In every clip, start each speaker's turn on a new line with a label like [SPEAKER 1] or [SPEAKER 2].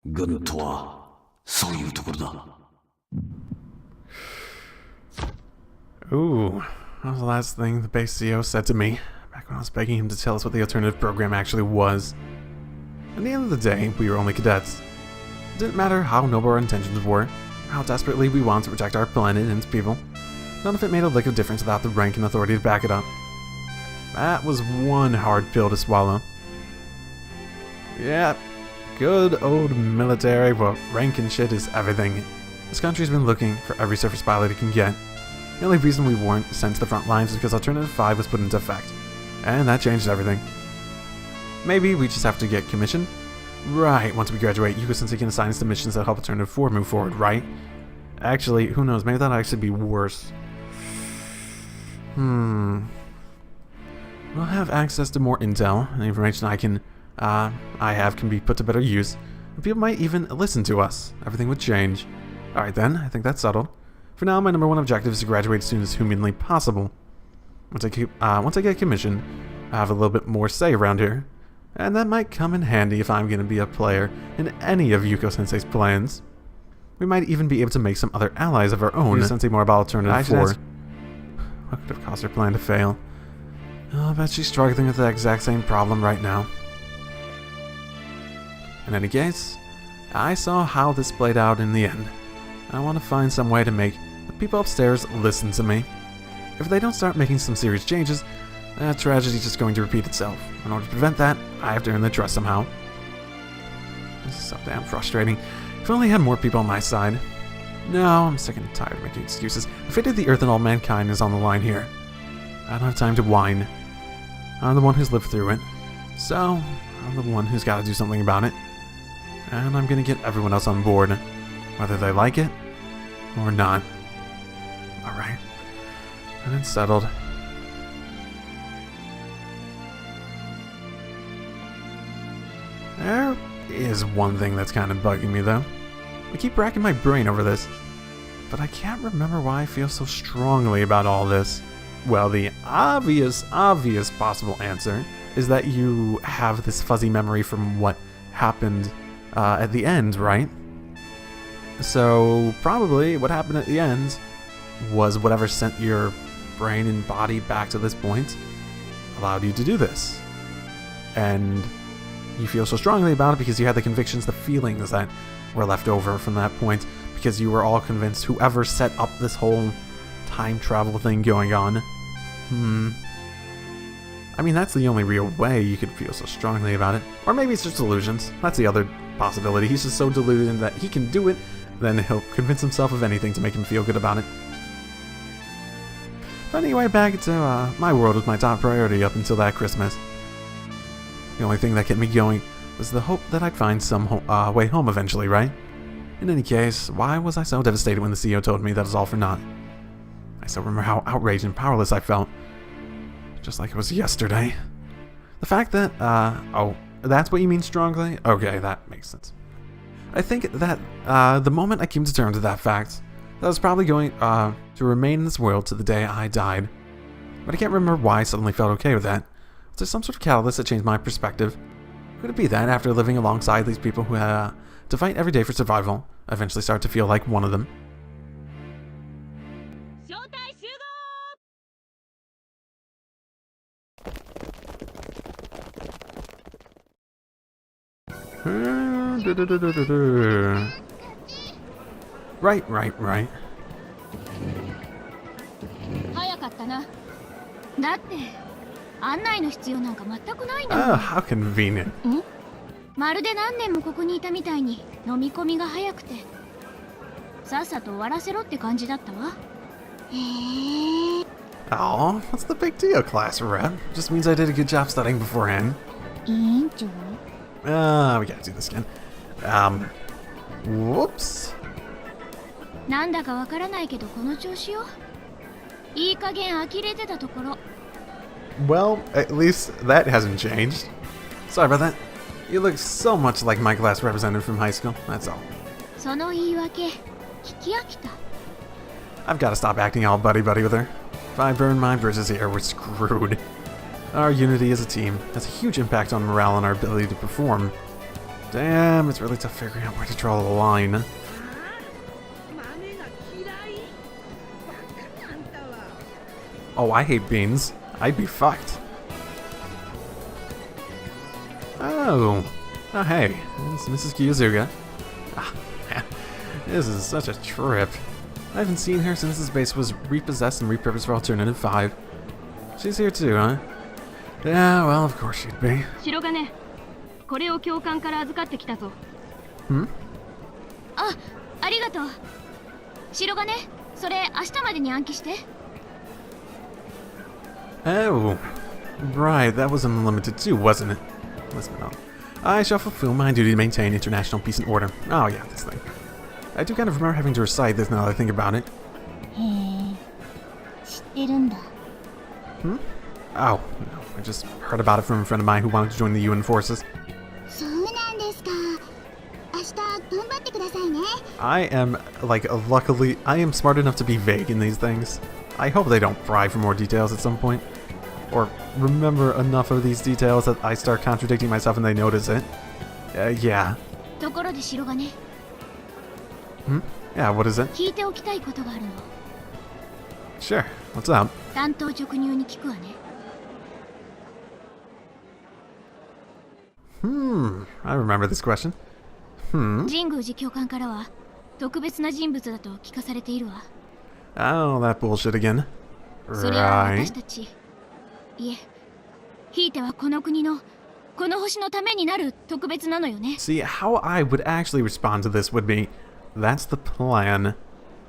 [SPEAKER 1] 軍とはそういうところだ。
[SPEAKER 2] Ooh, that was the last thing the base CEO said to me, back when I was begging him to tell us what the alternative program actually was. At the end of the day, we were only cadets. It didn't matter how noble our intentions were, or how desperately we wanted to protect our planet and its people. None of it made a lick of difference without the rank and authority to back it up. That was one hard pill to swallow. Yeah, good old military, well, rank and shit is everything. This country's been looking for every surface pilot it can get. The only reason we weren't sent to the front lines is because Alternative 5 was put into effect. And that changed everything. Maybe we just have to get commissioned? Right, once we graduate, Yuko-sensei can assign us to missions that help Alternative 4 move forward, right? Actually, who knows, maybe that'll actually be worse. We'll have access to more intel, and the information I have can be put to better use, and people might even listen to us. Everything would change. Alright then, I think that's settled. For now, my number one objective is to graduate as soon as humanly possible. Once I get commissioned, I have a little bit more say around here. And that might come in handy if I'm going to be a player in any of Yuko-sensei's plans. We might even be able to make some other allies of our own. Sensei more about Alternative 4. What could have caused her plan to fail? I bet she's struggling with the exact same problem right now. In any case, I saw how this played out in the end. I want to find some way to make the people upstairs listen to me. If they don't start making some serious changes, that tragedy's just going to repeat itself. In order to prevent that, I have to earn their trust somehow. This is so damn frustrating. If I only had more people on my side. No, I'm sick and tired of making excuses. The fate of the Earth and all mankind is on the line here. I don't have time to whine. I'm the one who's lived through it. So, I'm the one who's got to do something about it. And I'm gonna get everyone else on board, whether they like it or not. Alright. And it's settled. There is one thing that's kind of bugging me, though. I keep racking my brain over this, but I can't remember why I feel so strongly about all this. Well, the obvious possible answer is that you have this fuzzy memory from what happened at the end, right? So, probably what happened at the end was whatever sent your brain and body back to this point allowed you to do this. And you feel so strongly about it because you had the convictions, the feelings that were left over from that point, because you were all convinced whoever set up this whole time travel thing going on. I mean, that's the only real way you could feel so strongly about it. Or maybe it's just delusions. That's the other possibility. He's just so deluded that he can do it, then he'll convince himself of anything to make him feel good about it. But anyway, back to my world was my top priority up until that Christmas. The only thing that kept me going was the hope that I'd find some way home eventually, right? In any case, why was I so devastated when the CEO told me that it was all for naught? I still remember how outraged and powerless I felt. Just like it was yesterday. The fact that, oh, that's what you mean strongly? Okay, that makes sense. I think that, the moment I came to terms with that fact, that I was probably going, to remain in this world to the day I died. But I can't remember why I suddenly felt okay with that. Was there some sort of catalyst that changed my perspective? Could it be that after living alongside these people who had, to fight every day for survival, I eventually started to feel like one of them? Right.
[SPEAKER 3] 早かったな。だって案内の必要なんか全くないんだもん。
[SPEAKER 2] Oh, how convenient.
[SPEAKER 3] まるで何年もここにいたみたいに飲み込みが早くて、さっさと終わらせろって感じだったわ。へえ。
[SPEAKER 2] Oh, what's the big deal, class rep? Just means I did a good job studying beforehand.
[SPEAKER 3] 委員長。
[SPEAKER 2] We gotta do this again. Whoops.
[SPEAKER 3] なんだかわからないけどこの調子よ。いい加減呆れてたところ。
[SPEAKER 2] Well, at least that hasn't changed. Sorry about that. You look so much like my class representative from high school, that's all.
[SPEAKER 3] その言い訳、聞き飽きた。
[SPEAKER 2] I've got to stop acting all buddy-buddy with her. If I burn my bridges here, we're screwed. Our unity as a team has a huge impact on morale and our ability to perform. Damn, it's really tough figuring out where to draw the line. Oh, I hate beans. I'd be fucked. Oh. Oh, hey. It's Mrs. Kiyozuga. Ah, man. This is such a trip. I haven't seen her since this base was repossessed and repurposed for Alternative 5. She's here too, huh? Yeah, well, of course she'd be. Hmm?
[SPEAKER 3] あ、ありがとう。白金、それ明日までに暗記して。
[SPEAKER 2] Oh. Right, that was unlimited too, wasn't it? Listen up. I shall fulfill my duty to maintain international peace and order. Oh yeah, this thing. I do kind of remember having to recite this now that I think about it.
[SPEAKER 3] へえ、知ってるんだ。
[SPEAKER 2] Hmm? Oh, no. I just heard about it from a friend of mine who wanted to join the UN forces.
[SPEAKER 3] そうなんですか。明日頑張ってくださいね。
[SPEAKER 2] I am, luckily, I am smart enough to be vague in these things. I hope they don't pry for more details at some point. Or remember enough of these details that I start contradicting myself and they notice it. Yeah.
[SPEAKER 3] ところで白金、
[SPEAKER 2] Hmm? Yeah, what is it?
[SPEAKER 3] 聞いておきたいことがあるの。
[SPEAKER 2] Sure. What's up?
[SPEAKER 3] 単刀直入に聞くわね。
[SPEAKER 2] I remember this question.
[SPEAKER 3] 神宮寺教官からは特別な人物だと聞かされているわ。
[SPEAKER 2] Oh, that bullshit again.
[SPEAKER 3] それは
[SPEAKER 2] Right.
[SPEAKER 3] 私たち、いえ、ひいてはこの国の、この星のためになる特別なのよね。
[SPEAKER 2] See, how I would actually respond to this would be, that's the plan.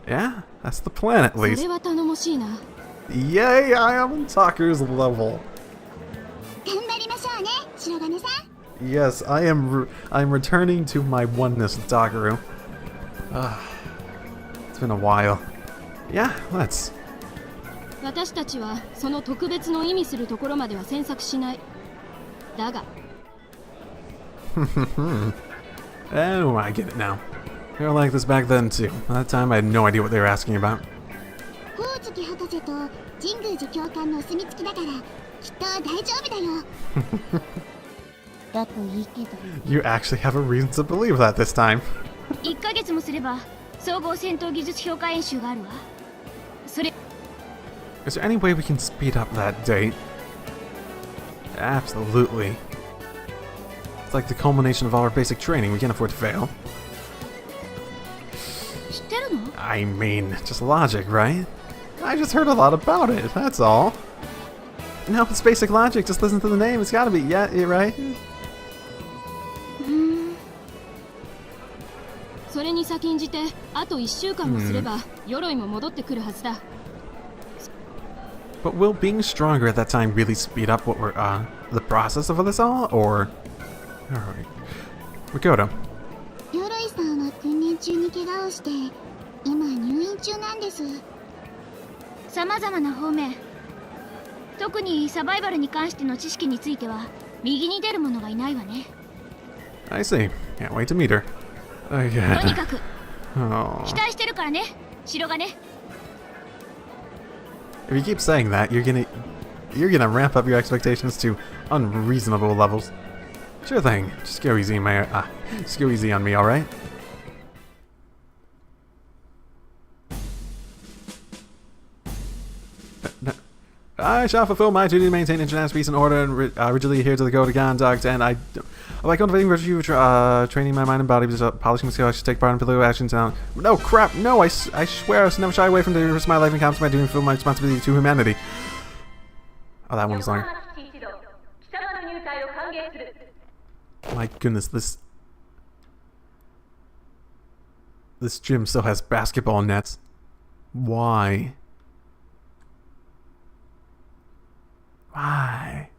[SPEAKER 2] Yeah, that's the plan at
[SPEAKER 3] そ
[SPEAKER 2] least.
[SPEAKER 3] れは頼もしいな。
[SPEAKER 2] Yay, I am on Taku's level.
[SPEAKER 3] 頑張りましょうね、白金さん。
[SPEAKER 2] Yes, I'm returning to my oneness with Takaru. It's been a while. Yeah, let's.
[SPEAKER 4] 私たちはその特別の意味するところまでは詮索しない。だが、
[SPEAKER 2] Oh, I get it now. They were like this back then too. At that time, I had no idea what they were asking about.
[SPEAKER 3] ほおずき博士と神宮寺教官のお墨付きだからきっと大丈夫だよ。だといいけど。
[SPEAKER 2] You actually have a reason to believe that this time.
[SPEAKER 3] 1ヶ月もすれば総合戦闘技術評価演習があるわ。それ
[SPEAKER 2] Is there any way we can speed up that date? Absolutely. It's like the culmination of all our basic training. We can't afford to fail.
[SPEAKER 3] 知ってるの？
[SPEAKER 2] I mean, just logic, right? I just heard a lot about it, that's all. No, it's basic logic. Just listen to the name. It's gotta be. Yeah, right?
[SPEAKER 4] それに先んじてあと1週間もすれば鎧も戻ってくるはずだ。
[SPEAKER 2] But will being stronger at that time really speed up what we're, the process of this all? Or. Alright. Makoto.
[SPEAKER 3] 鎧さんは訓練中に怪我をして今入院中なんです。さまざまな方面、特にサバイバルに関しての知識については右に出る者がいないわね。
[SPEAKER 2] I see. Can't wait to meet her.
[SPEAKER 3] とに
[SPEAKER 2] Okay.
[SPEAKER 3] かく
[SPEAKER 2] Oh.
[SPEAKER 3] 期待してるからね、白金。
[SPEAKER 2] If you keep saying that, you're gonna ramp up your expectations to unreasonable levels. Sure thing. Just go easy, just go easy on me, all right? I shall fulfill my duty to maintain international peace and order and rigidly adhere to the code of conduct, and I like cultivating virtue, training my mind and body, polishing my skill. I should take part in political actions now. No, crap, no, I swear I will never shy away from the risk of my life and count my duty and fulfill my responsibility to humanity. Oh, that one was longer. My goodness, this gym still has basketball nets. Why? Why?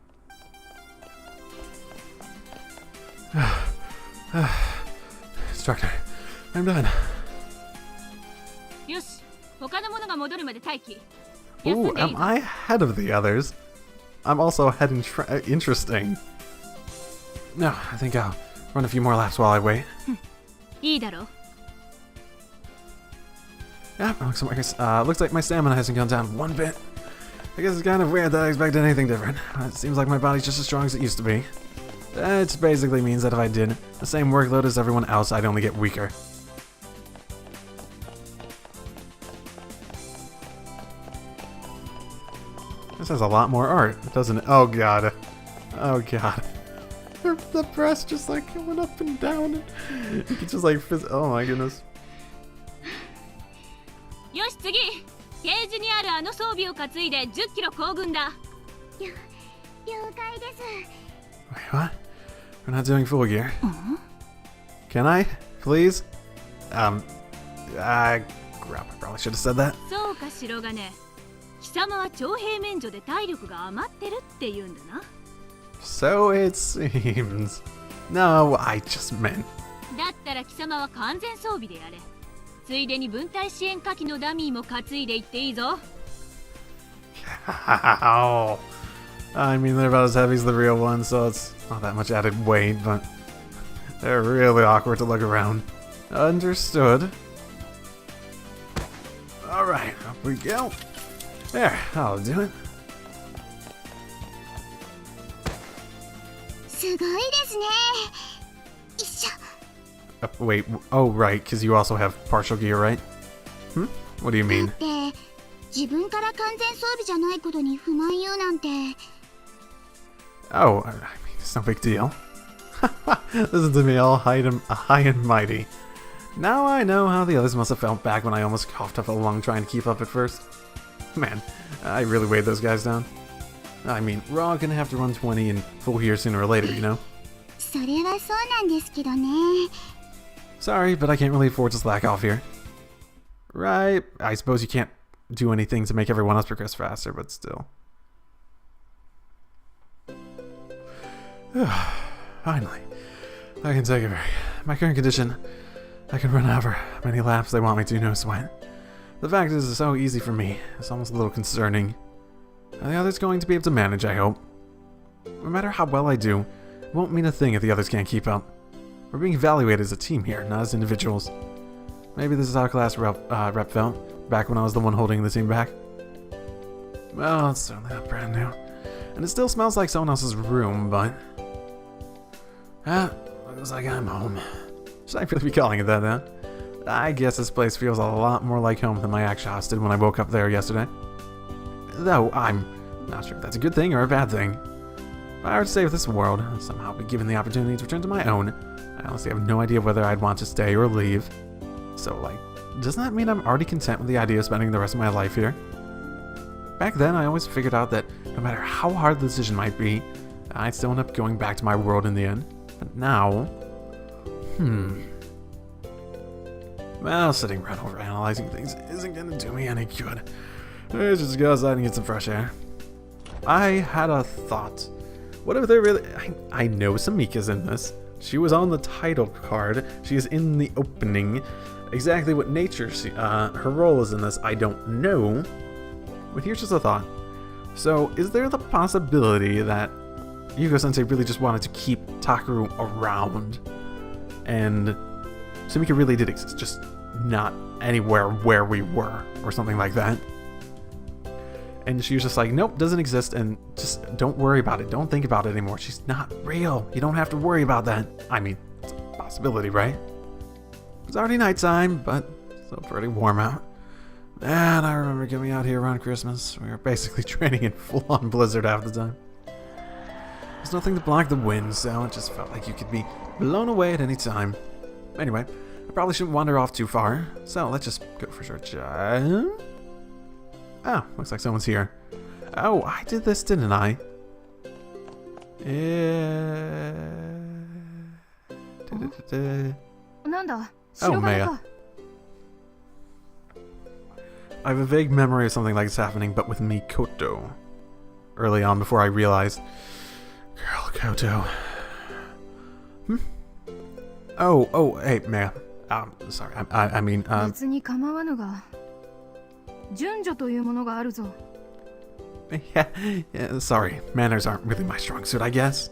[SPEAKER 2] Instructor, I'm done.
[SPEAKER 4] よし、他の者が戻るまで待機。
[SPEAKER 2] Ooh, am I ahead of the others? I'm also ahead in interesting. No, I think I'll run a few more laps while I wait.
[SPEAKER 4] いいだろう。
[SPEAKER 2] Yeah, looks like my stamina hasn't gone down one bit. I guess it's kind of weird that I expected anything different. It seems like my body's just as strong as it used to be. It basically means that if I did the same workload as everyone else, I'd only get weaker. This has a lot more art, doesn't it? Oh god. Oh god. The breast just like going up and down. You can just like oh my goodness.
[SPEAKER 3] よし次ケージにあるあの装備を担いで10キロ行軍だ了解です
[SPEAKER 2] Wait, what? We're not doing full gear. Can I? Please? Crap, I probably should have said that.
[SPEAKER 3] そうか白金貴様は徴兵免除で体力が余ってるって言うんだな
[SPEAKER 2] So it seems. No, I just meant.
[SPEAKER 3] だったら貴様は完全装備でやれついでに分隊支援火器のダミーも担いでいっていいぞ
[SPEAKER 2] Ow. I mean, they're about as heavy as the real ones, so it's not that much added weight, but they're really awkward to look around. Understood. Alright, up we go. There, I'll do it.
[SPEAKER 3] すごいですね一緒
[SPEAKER 2] Wait, oh right, because you also have partial gear, right? What do you mean?
[SPEAKER 3] だって自分から完全装備じゃないことに不満言うなんて
[SPEAKER 2] Oh, I mean, it's no big deal. Listen to me, all high and mighty. Now I know how the others must have felt back when I almost coughed up a lung trying to keep up at first. Man, I really weighed those guys down. I mean, we're all gonna have to run 20 in full gear sooner or later, you know?
[SPEAKER 3] それはそうなんですけどね
[SPEAKER 2] Sorry, but I can't really afford to slack off here. Right, I suppose you can't do anything to make everyone else progress faster, but still. Finally, I can take a break. My current condition, I can run however many laps they want me to, no sweat. The fact is, it's so easy for me. It's almost a little concerning. The others going to be able to manage, I hope. No matter how well I do, it won't mean a thing if the others can't keep up. We're being evaluated as a team here, not as individuals. Maybe this is how class rep felt, back when I was the one holding the team back. Well, it's certainly not brand new. And it still smells like someone else's room, but... looks like I'm home. Should I really be calling it that then? I guess this place feels a lot more like home than my actual house did when I woke up there yesterday. Though I'm not sure if that's a good thing or a bad thing. If I were to stay with this world, and somehow be given the opportunity to return to my own, I honestly have no idea whether I'd want to stay or leave. So, like, doesn't that mean I'm already content with the idea of spending the rest of my life here? Back then, I always figured out that no matter how hard the decision might be, I'd still end up going back to my world in the end. But now... Well, sitting around overanalyzing things isn't gonna do me any good. Let's just go outside and get some fresh air. I had a thought. What if they're really... I know Samika's in this. She was on the title card. She is in the opening. Exactly what nature her role is in this, I don't know. But here's just a thought. So, is there the possibility that Yugo-sensei really just wanted to keep Takeru around? And Samika really did exist, just not anywhere where we were, or something like that. And she was just like, nope, doesn't exist, and just don't worry about it. Don't think about it anymore. She's not real. You don't have to worry about that. I mean, it's a possibility, right? It's already nighttime, but still pretty warm out. And I remember coming out here around Christmas. We were basically training in full-on blizzard half the time. There's nothing to block the wind, so it just felt like you could be blown away at any time. Anyway, I probably shouldn't wander off too far, so let's just go for sure. Oh, looks like someone's here. Oh, I did this, didn't I? Oh, Maya. I have a vague memory of something like this happening, but with Mikoto. Early on, before I realized... Girl, Koto. Oh, hey, Maya. Sorry, I mean,
[SPEAKER 4] 別に構わぬが順序というものがあるぞ
[SPEAKER 2] yeah, sorry. Manners aren't really my strong suit, I guess.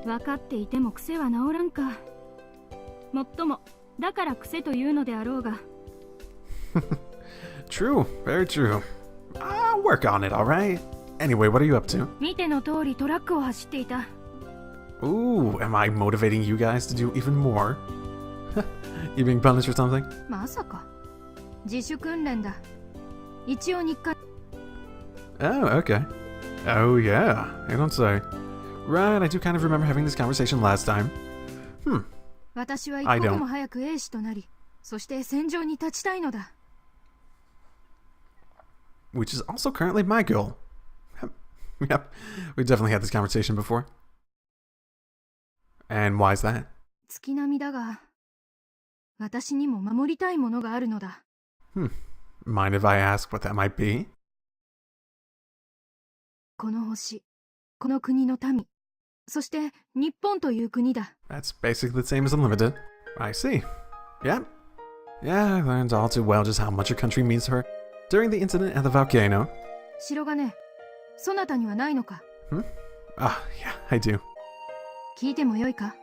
[SPEAKER 4] 分かっていても癖は治らんかもっともだから癖というのであろうが
[SPEAKER 2] True, very true. work on it, alright? Anyway, what are you up to?
[SPEAKER 4] 見ての通りトラックを走っていた。
[SPEAKER 2] Ooh, am I motivating you guys to do even more? You being punished or something?
[SPEAKER 4] まさか。自主訓練だ。一応日課。
[SPEAKER 2] Oh, okay. Oh, yeah. I don't say. Right, I do kind of remember having this conversation last time.
[SPEAKER 4] 私は一
[SPEAKER 2] I
[SPEAKER 4] 刻
[SPEAKER 2] don't.
[SPEAKER 4] も早く兵士となり、そして戦場に立ちたいのだ。
[SPEAKER 2] Which is also currently my goal. Yep, we definitely had this conversation before. And why is that?
[SPEAKER 4] 月並みだが、私にも守りたいものがあるのだ。
[SPEAKER 2] Mind if I ask what that might be?
[SPEAKER 4] この星、この国の民、そして日本という国だ。
[SPEAKER 2] That's basically the same as Unlimited. I see. Yep. Yeah, I learned all too well just how much your country means to her during the incident at the volcano.
[SPEAKER 4] 城がね、そなたにはないのか。
[SPEAKER 2] Ah, yeah, I do.
[SPEAKER 4] 聞いてもよいか。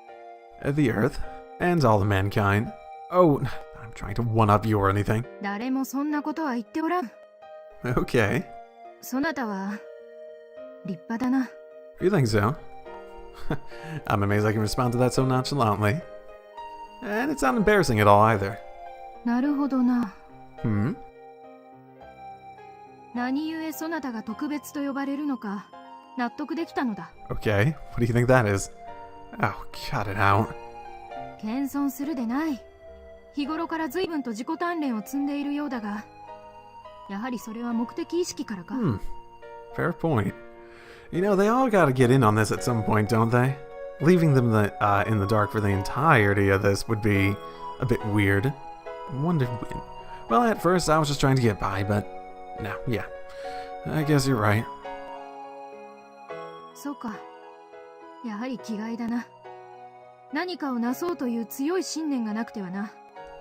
[SPEAKER 2] The Earth, and all of mankind. Oh, I'm trying to one-up you or anything.
[SPEAKER 4] 誰もそんなことは言っておらん。
[SPEAKER 2] Okay.
[SPEAKER 4] そなたは立派だな。
[SPEAKER 2] You think so? I'm amazed I can respond to that so nonchalantly. And it's not embarrassing at all either.
[SPEAKER 4] なるほどな。
[SPEAKER 2] Hmm?
[SPEAKER 4] 何故そなたが特別と呼ばれるのか納得できたのだ。
[SPEAKER 2] Okay, what do you think that is? Oh, cut it out.
[SPEAKER 4] 謙遜するでない。日頃から随分と自己鍛錬を積んでいるようだが、やはりそれは目的意識からか。
[SPEAKER 2] Fair point. You know, they all gotta get in on this at some point, don't they? Leaving them in the dark for the entirety of this would be a bit weird. Wonder when. Well, at first I was just trying to get by, but no, yeah. I guess you're right.
[SPEAKER 4] そうか。やはり気概だな。何かをなそうという強い信念がなくてはな。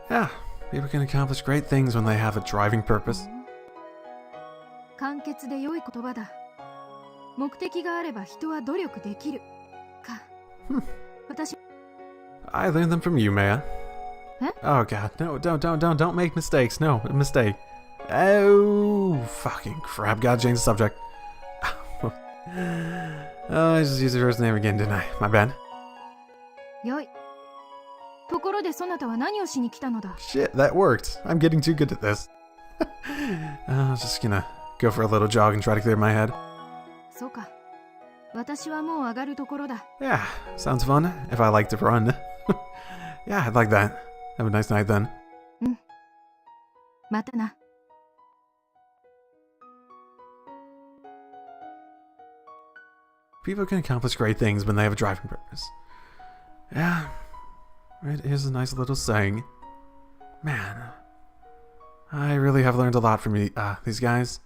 [SPEAKER 2] Yeah, people can accomplish great things when they have a driving purpose.
[SPEAKER 4] 簡潔で良い言葉だ。目的があれば人は努力できる。か。私。
[SPEAKER 2] I learned them from you, Maya.
[SPEAKER 4] Huh?
[SPEAKER 2] Oh god, no, don't make mistakes. No, a mistake. Oh, fucking crap. Gotta change the subject. Oh, I just used your first name again, didn't I? My bad.
[SPEAKER 4] よい。ところでそなたは何をしに来たのだ。
[SPEAKER 2] Shit, that worked. I'm getting too good at this. I was just gonna go for a little jog and try to clear my head.
[SPEAKER 4] そうか。私はもう上がるところだ。
[SPEAKER 2] Yeah, sounds fun. If I like to run. Yeah, I'd like that. Have a nice night then.
[SPEAKER 4] またな。
[SPEAKER 2] People can accomplish great things when they have a driving purpose. Yeah, it is a nice little saying. Man, I really have learned a lot from these guys.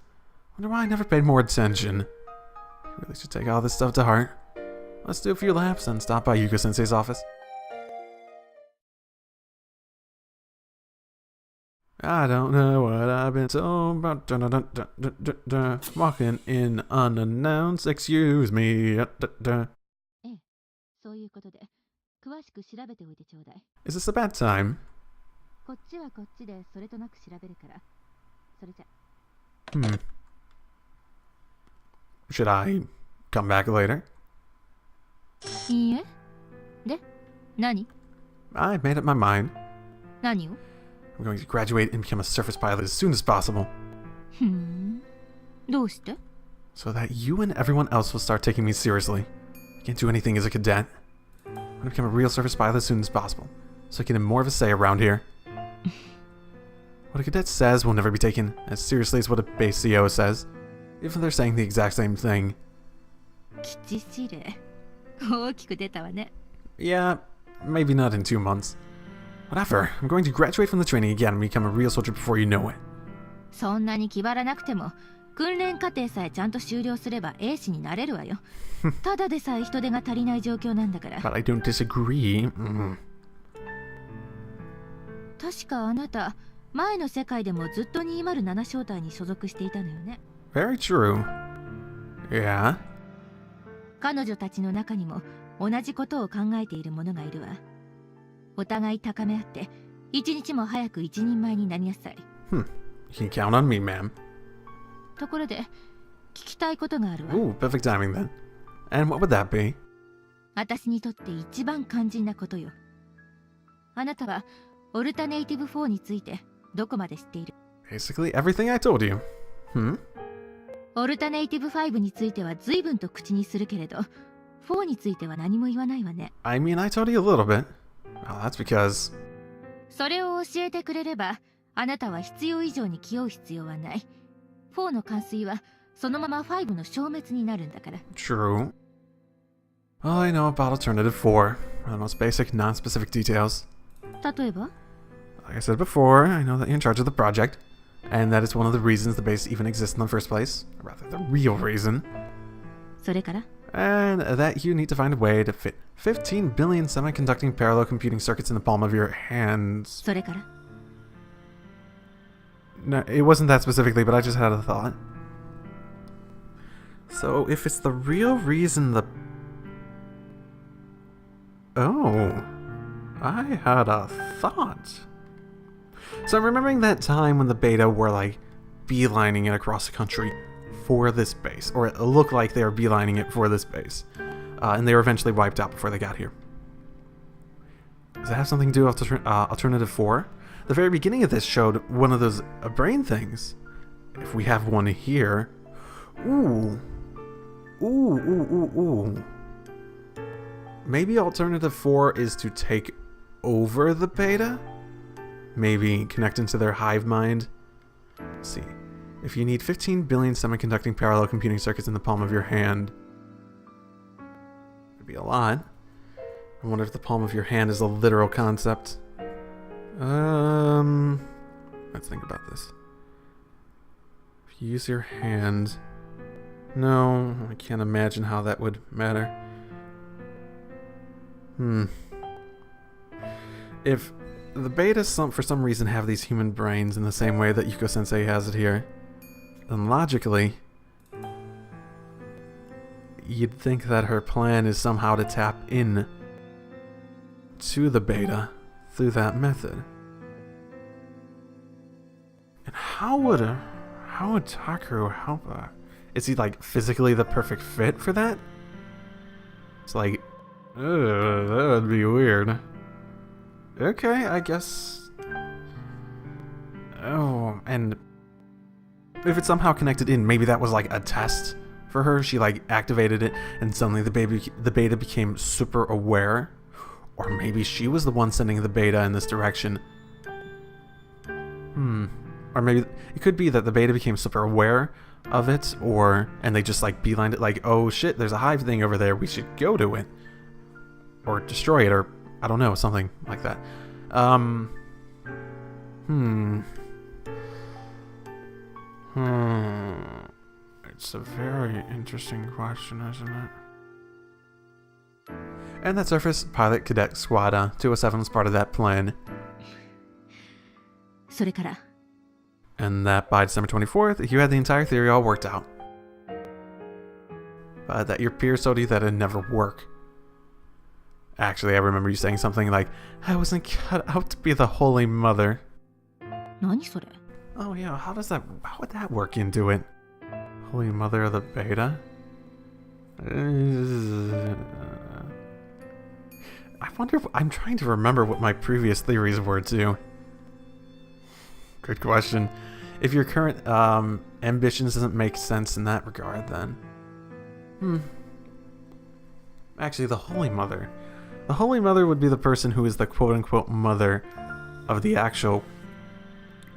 [SPEAKER 2] Wonder why I never paid more attention. Really should take all this stuff to heart. Let's do a few laps and stop by Yuko-sensei's office. I don't know what I've been told about. Walking in unannounced. Excuse me.
[SPEAKER 3] ええ、そういうことで詳しく調べておいてちょうだい。
[SPEAKER 2] Is this a bad time?
[SPEAKER 3] こっちはこっちでそれとなく調べるから。それじゃ。
[SPEAKER 2] Should I come back later?
[SPEAKER 3] いいえ。で、何？
[SPEAKER 2] I made up my mind.
[SPEAKER 3] 何を？
[SPEAKER 2] I'm going to graduate and become a surface pilot as soon as possible.
[SPEAKER 3] ふん。どうして？
[SPEAKER 2] So that you and everyone else will start taking me seriously. I can't do anything as a cadet. I want to become a real surface pilot as soon as possible, so I can have more of a say around here. What a cadet says will never be taken as seriously as what a base CO says, even if they're saying the exact same thing.
[SPEAKER 3] 吉司令。大きく出たわね。
[SPEAKER 2] Yeah, maybe not in 2 months. Whatever, I'm going to graduate from the training again and become a real soldier before you know it.
[SPEAKER 3] そんなに気張らなくても訓練課程さえちゃんと修了すれば英士になれるわよ。ただでさえ人手が足りない状況なんだから。
[SPEAKER 2] But I don't disagree.
[SPEAKER 3] 確かあなた前の世界でもずっと207小隊に所属していたのよね。
[SPEAKER 2] Very true. Yeah?
[SPEAKER 3] 彼女たちの中にも同じことを考えている者がいるわ。お互い高め合って一日も早く一人前になりなさい。
[SPEAKER 2] You can count on me, ma'am.
[SPEAKER 4] ところで聞きたいことがあるわ。
[SPEAKER 2] Ooh, perfect timing then. And what would that be?
[SPEAKER 4] 私にとって一番肝心なことよ。あなたはオルタネイティブ4についてどこまで知っている？
[SPEAKER 2] Basically everything I told you. Hmm?
[SPEAKER 4] オルタネイティブ5については随分と口にするけれど、4については何も言わないわね。
[SPEAKER 2] I mean, I told you a little bit. Well, that's because...
[SPEAKER 4] それを教えてくれれば、あなたは必要以上に気負う必要はない。4の完遂はそのまま5の消滅になるんだから。
[SPEAKER 2] True. All I know about Alternative 4 are the most basic, non-specific details.
[SPEAKER 4] 例えば？
[SPEAKER 2] Like I said before, I know that you're in charge of the project, and that it's one of the reasons the base even exists in the first place. Or rather, the real reason.
[SPEAKER 4] それから？
[SPEAKER 2] And that you need to find a way to fit 15 billion semiconducting parallel computing circuits in the palm of your hands.
[SPEAKER 4] それから？
[SPEAKER 2] No, it wasn't that specifically, but I just had a thought. So, if it's the real reason the... Oh, I had a thought. So I'm remembering that time when the beta were like beelining it across the country for this base, or it looked like they were beelining it for this base, and they were eventually wiped out before they got here. Does that have something to do with Alternative 4? The very beginning of this showed one of those brain things. If we have one here... Ooh. Ooh, ooh, ooh, ooh. Maybe Alternative 4 is to take over the beta? Maybe connect into their hive mind? Let's see. If you need 15 billion semiconducting parallel computing circuits in the palm of your hand... It'd be a lot. I wonder if the palm of your hand is a literal concept. Let's think about this. If you use your hand... No, I can't imagine how that would matter. If the betas for some reason have these human brains in the same way that Yuko Sensei has it here, then logically, you'd think that her plan is somehow to tap in to the beta through that method. And how would Takaru help that? Is he like physically the perfect fit for that? It's like, that would be weird. Okay, I guess. Oh, and if it's somehow connected in, maybe that was like a test for her. She like activated it, and suddenly the beta became super aware. Or maybe she was the one sending the beta in this direction. Or maybe it could be that the beta became super aware of it, and they just like beelined it, like, oh shit, there's a hive thing over there, we should go to it. Or destroy it, or I don't know, something like that. It's a very interesting question, isn't it? And that Surface Pilot Cadet Squad 207 was part of that plan.
[SPEAKER 4] それから？
[SPEAKER 2] And that by December 24th, you had the entire theory all worked out. That your peers told you that it'd never work. Actually, I remember you saying something like, I wasn't cut out to be the Holy Mother.
[SPEAKER 4] 何それ？
[SPEAKER 2] Oh yeah, how would that work into it? Holy Mother of the Beta? I wonder I'm trying to remember what my previous theories were too. Good question. If your current ambitions doesn't make sense in that regard, then... Actually, the Holy Mother. The Holy Mother would be the person who is the quote-unquote mother of the actual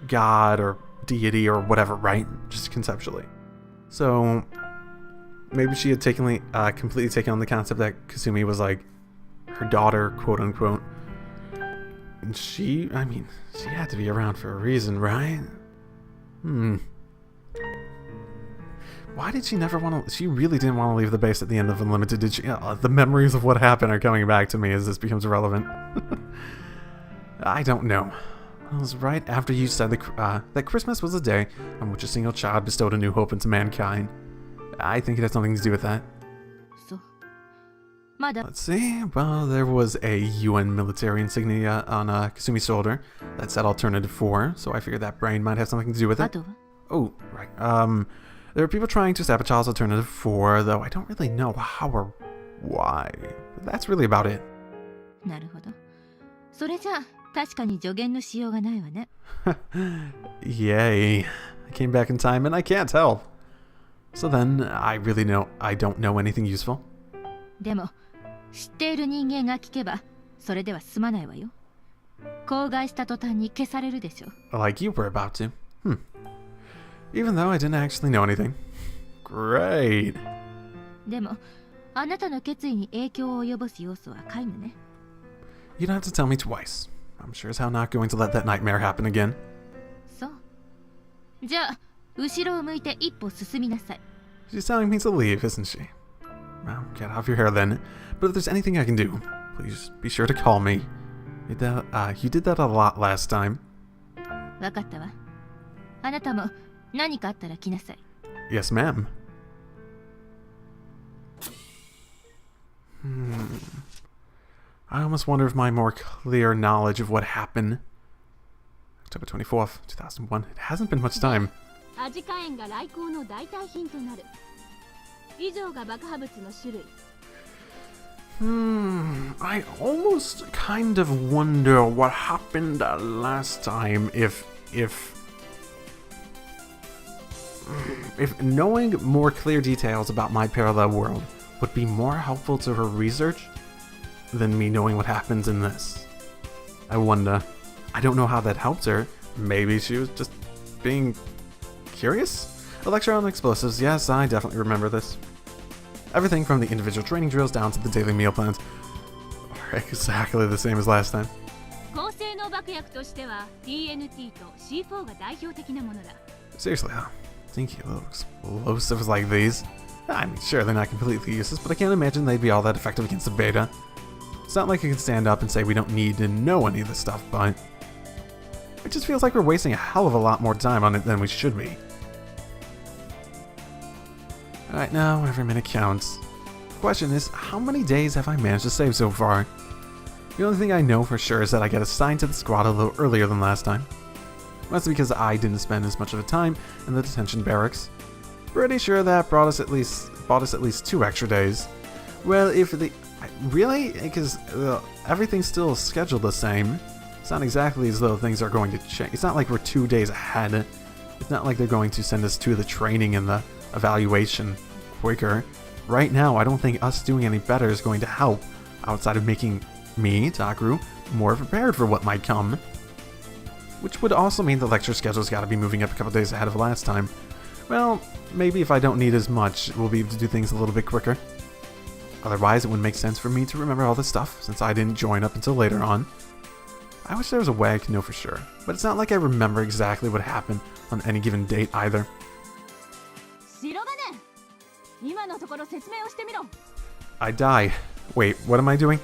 [SPEAKER 2] god or deity or whatever, right? Just conceptually. So, maybe she had completely taken on the concept that Kasumi was like her daughter, quote-unquote. And she had to be around for a reason, right? Why did she never want to... She really didn't want to leave the base at the end of Unlimited, did she? The memories of what happened are coming back to me as this becomes relevant. I don't know. It was right after you said that Christmas was a day on which a single child bestowed a new hope into mankind. I think it had something to do with that. Let's see. Well, there was a UN military insignia on Kasumi's shoulder that said Alternative 4, so I figured that brain might have something to do with it. Oh, right. There are people trying to sabotage Alternative 4, though I don't really know how or why. But that's really about it.
[SPEAKER 4] なるほど。それじゃあ確かに助言のしようがないわね。
[SPEAKER 2] Yay. I came back in time and I can't help. So then, I don't know anything useful.
[SPEAKER 4] でも知っている人間が聞けばそれでは済まないわよ。口外した途端に消されるでしょ。
[SPEAKER 2] Like you were about to. Even though I didn't actually know anything. Great.
[SPEAKER 4] でもあなたの決意に影響を及ぼす要素は皆無ね。
[SPEAKER 2] You don't have to tell me twice. I'm sure as hell not going to let that nightmare happen again.
[SPEAKER 4] そう。じゃあ後ろを向いて一歩進みなさい。
[SPEAKER 2] She's telling me to leave, isn't she? Well, get off your hair then. But if there's anything I can do, please be sure to call me. You did that a lot last time.
[SPEAKER 4] わかったわ。あなたも何かあったら来なさい。
[SPEAKER 2] Yes, ma'am. I almost wonder if my more clear knowledge of what happened. October 24th, 2001. It hasn't been much time.
[SPEAKER 3] アジカ塩が来航の代替品となる。以上が爆破物の種類。
[SPEAKER 2] I almost kind of wonder what happened last time if knowing more clear details about my parallel world would be more helpful to her research than me knowing what happens in this. I wonder. I don't know how that helped her. Maybe she was just being curious? A lecture on explosives. Yes, I definitely remember this. Everything from the individual training drills down to the daily meal plans are exactly the same as last time.
[SPEAKER 3] 高性能爆薬としては TNT と C4 が代表的なものだ。
[SPEAKER 2] Seriously, though, thinking little explosives like these. I mean, sure, they're not completely useless, but I can't imagine they'd be all that effective against the beta. It's not like I can stand up and say we don't need to know any of this stuff, but it just feels like we're wasting a hell of a lot more time on it than we should be. Alright, now every minute counts. The question is, how many days have I managed to save so far? The only thing I know for sure is that I got assigned to the squad a little earlier than last time. That's because I didn't spend as much of a time in the detention barracks. Pretty sure that bought us at least 2 extra days. Well, if the... Really? Because everything's still scheduled the same. It's not exactly as though things are going to change. It's not like we're 2 days ahead. It's not like they're going to send us to the training and the evaluation quicker. Right now, I don't think us doing any better is going to help, outside of making me, Takaru, more prepared for what might come. Which would also mean the lecture schedule's gotta be moving up a couple days ahead of last time. Well, maybe if I don't need as much, we'll be able to do things a little bit quicker. Otherwise, it wouldn't make sense for me to remember all this stuff, since I didn't join up until later on. I wish there was a way I could know for sure, but it's not like I remember exactly what happened on any given date either. I die. Wait, what am I doing?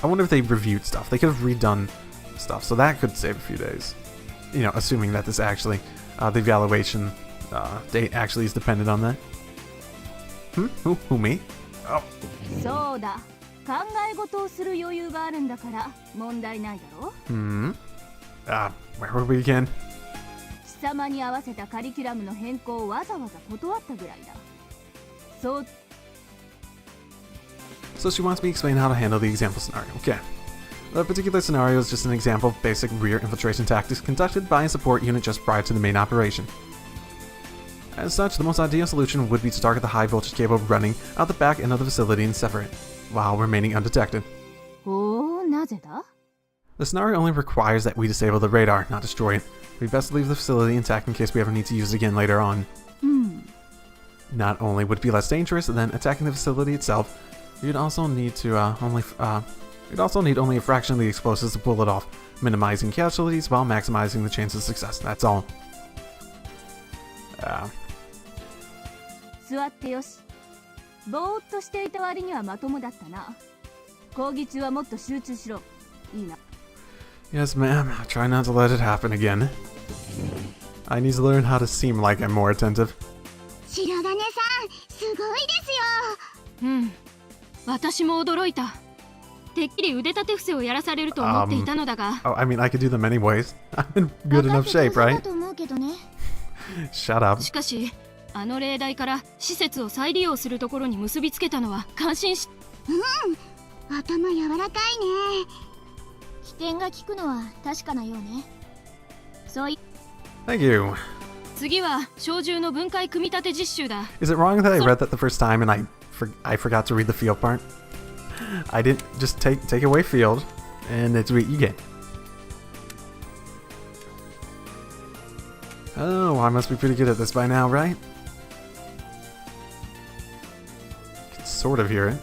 [SPEAKER 2] I wonder if they reviewed stuff. They could have redone stuff, so that could save a few days. You know, assuming that this actually, the evaluation date actually is dependent on that. Who, me? Oh.
[SPEAKER 3] そうだ。考え事をする余裕があるんだから問題ないだろ。
[SPEAKER 2] Where were we again?
[SPEAKER 3] 貴様に合わせたカリキュラムの変更をわざわざ断ったぐらいだ。そう。
[SPEAKER 2] So she wants me to explain how to handle the example scenario. Okay. The particular scenario is just an example of basic rear infiltration tactics conducted by a support unit just prior to the main operation. As such, the most ideal solution would be to target the high voltage cable running out the back end of the facility and sever it, while remaining undetected.
[SPEAKER 3] おー、なぜだ?
[SPEAKER 2] The scenario only requires that we disable the radar, not destroy it. We best leave the facility intact in case we ever need to use it again later on. Not only would it be less dangerous than attacking the facility itself, you'd also need only a fraction of the explosives to pull it off, minimizing casualties while maximizing the chance of success. That's all.
[SPEAKER 3] 座ってよし。ぼーっとしていた割にはまともだったな。講義中はもっと集中しろ。いいな。
[SPEAKER 2] Yes, ma'am. I'll try not to let it happen again. I need to learn how to seem like I'm more attentive.
[SPEAKER 3] 白金さん、すごいですよ。
[SPEAKER 5] 私も驚いた。てっきり腕立て伏せをやらされると思っていたのだが。
[SPEAKER 2] Oh, I mean, I could do them anyways. I'm in good enough shape, right?
[SPEAKER 3] だと思うけどね。
[SPEAKER 2] Shut up.
[SPEAKER 5] しかし、あの例題から施設を再利用するところに結びつけたのは感心し。
[SPEAKER 3] 頭柔らかいね。起点が効くのは確かなようね。そうい
[SPEAKER 2] Thank you.
[SPEAKER 5] 次は小銃の分解組み立て実習だ。
[SPEAKER 2] Is it wrong that I read that the first time and I forgot to read the field part? I didn't just take away field and it's what you get. Oh, I must be pretty good at this by now, right? Can sort of hear it.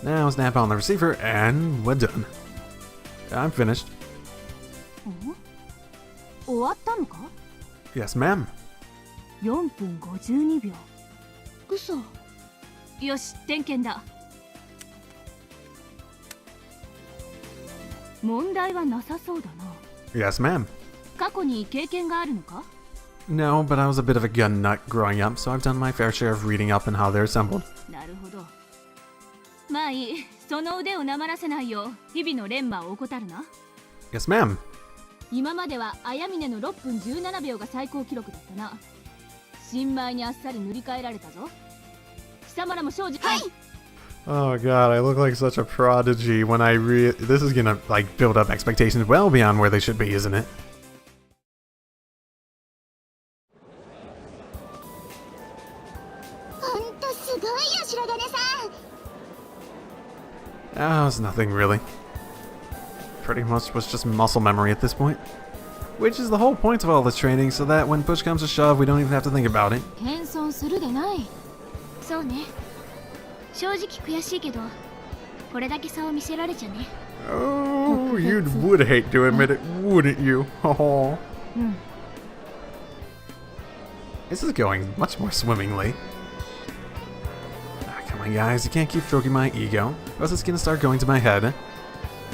[SPEAKER 2] Now snap on the receiver and we're done. I'm finished.
[SPEAKER 3] 終わったのか？
[SPEAKER 2] Yes, ma'am.
[SPEAKER 3] 4分52秒。嘘。
[SPEAKER 5] よし、点検だ。
[SPEAKER 3] 問題はなさそうだな。
[SPEAKER 2] Yes, ma'am.
[SPEAKER 5] 過去に経験があるのか？
[SPEAKER 2] No, but I was a bit of a gun nut growing up, so I've done my fair share of reading up on how they're assembled.
[SPEAKER 5] なるほど。まあいい、その腕をなまらせないよう日々の練磨を怠るな。
[SPEAKER 2] Yes, ma'am.
[SPEAKER 5] 今までは綾峰の6分17秒が最高記録だったな。新米にあっさり塗り替えられたぞ。貴様らも正直。はい。
[SPEAKER 2] Oh god, I look like such a prodigy when I this is gonna like build up expectations well beyond where they should be, isn't it?
[SPEAKER 3] ほんとすごいよ、白金さん。
[SPEAKER 2] Oh, it's nothing really. Pretty much was just muscle memory at this point. Which is the whole point of all this training, so that when push comes to shove, we don't even have to think about it.
[SPEAKER 5] 謙遜するでない。
[SPEAKER 3] そうね。正直悔しいけど、これだけ差を見せられちゃね。
[SPEAKER 2] Oh, you would hate to admit it, wouldn't you? Oh. This is going much more swimmingly. Ah, come on, guys, you can't keep stroking my ego, or else it's gonna start going to my head.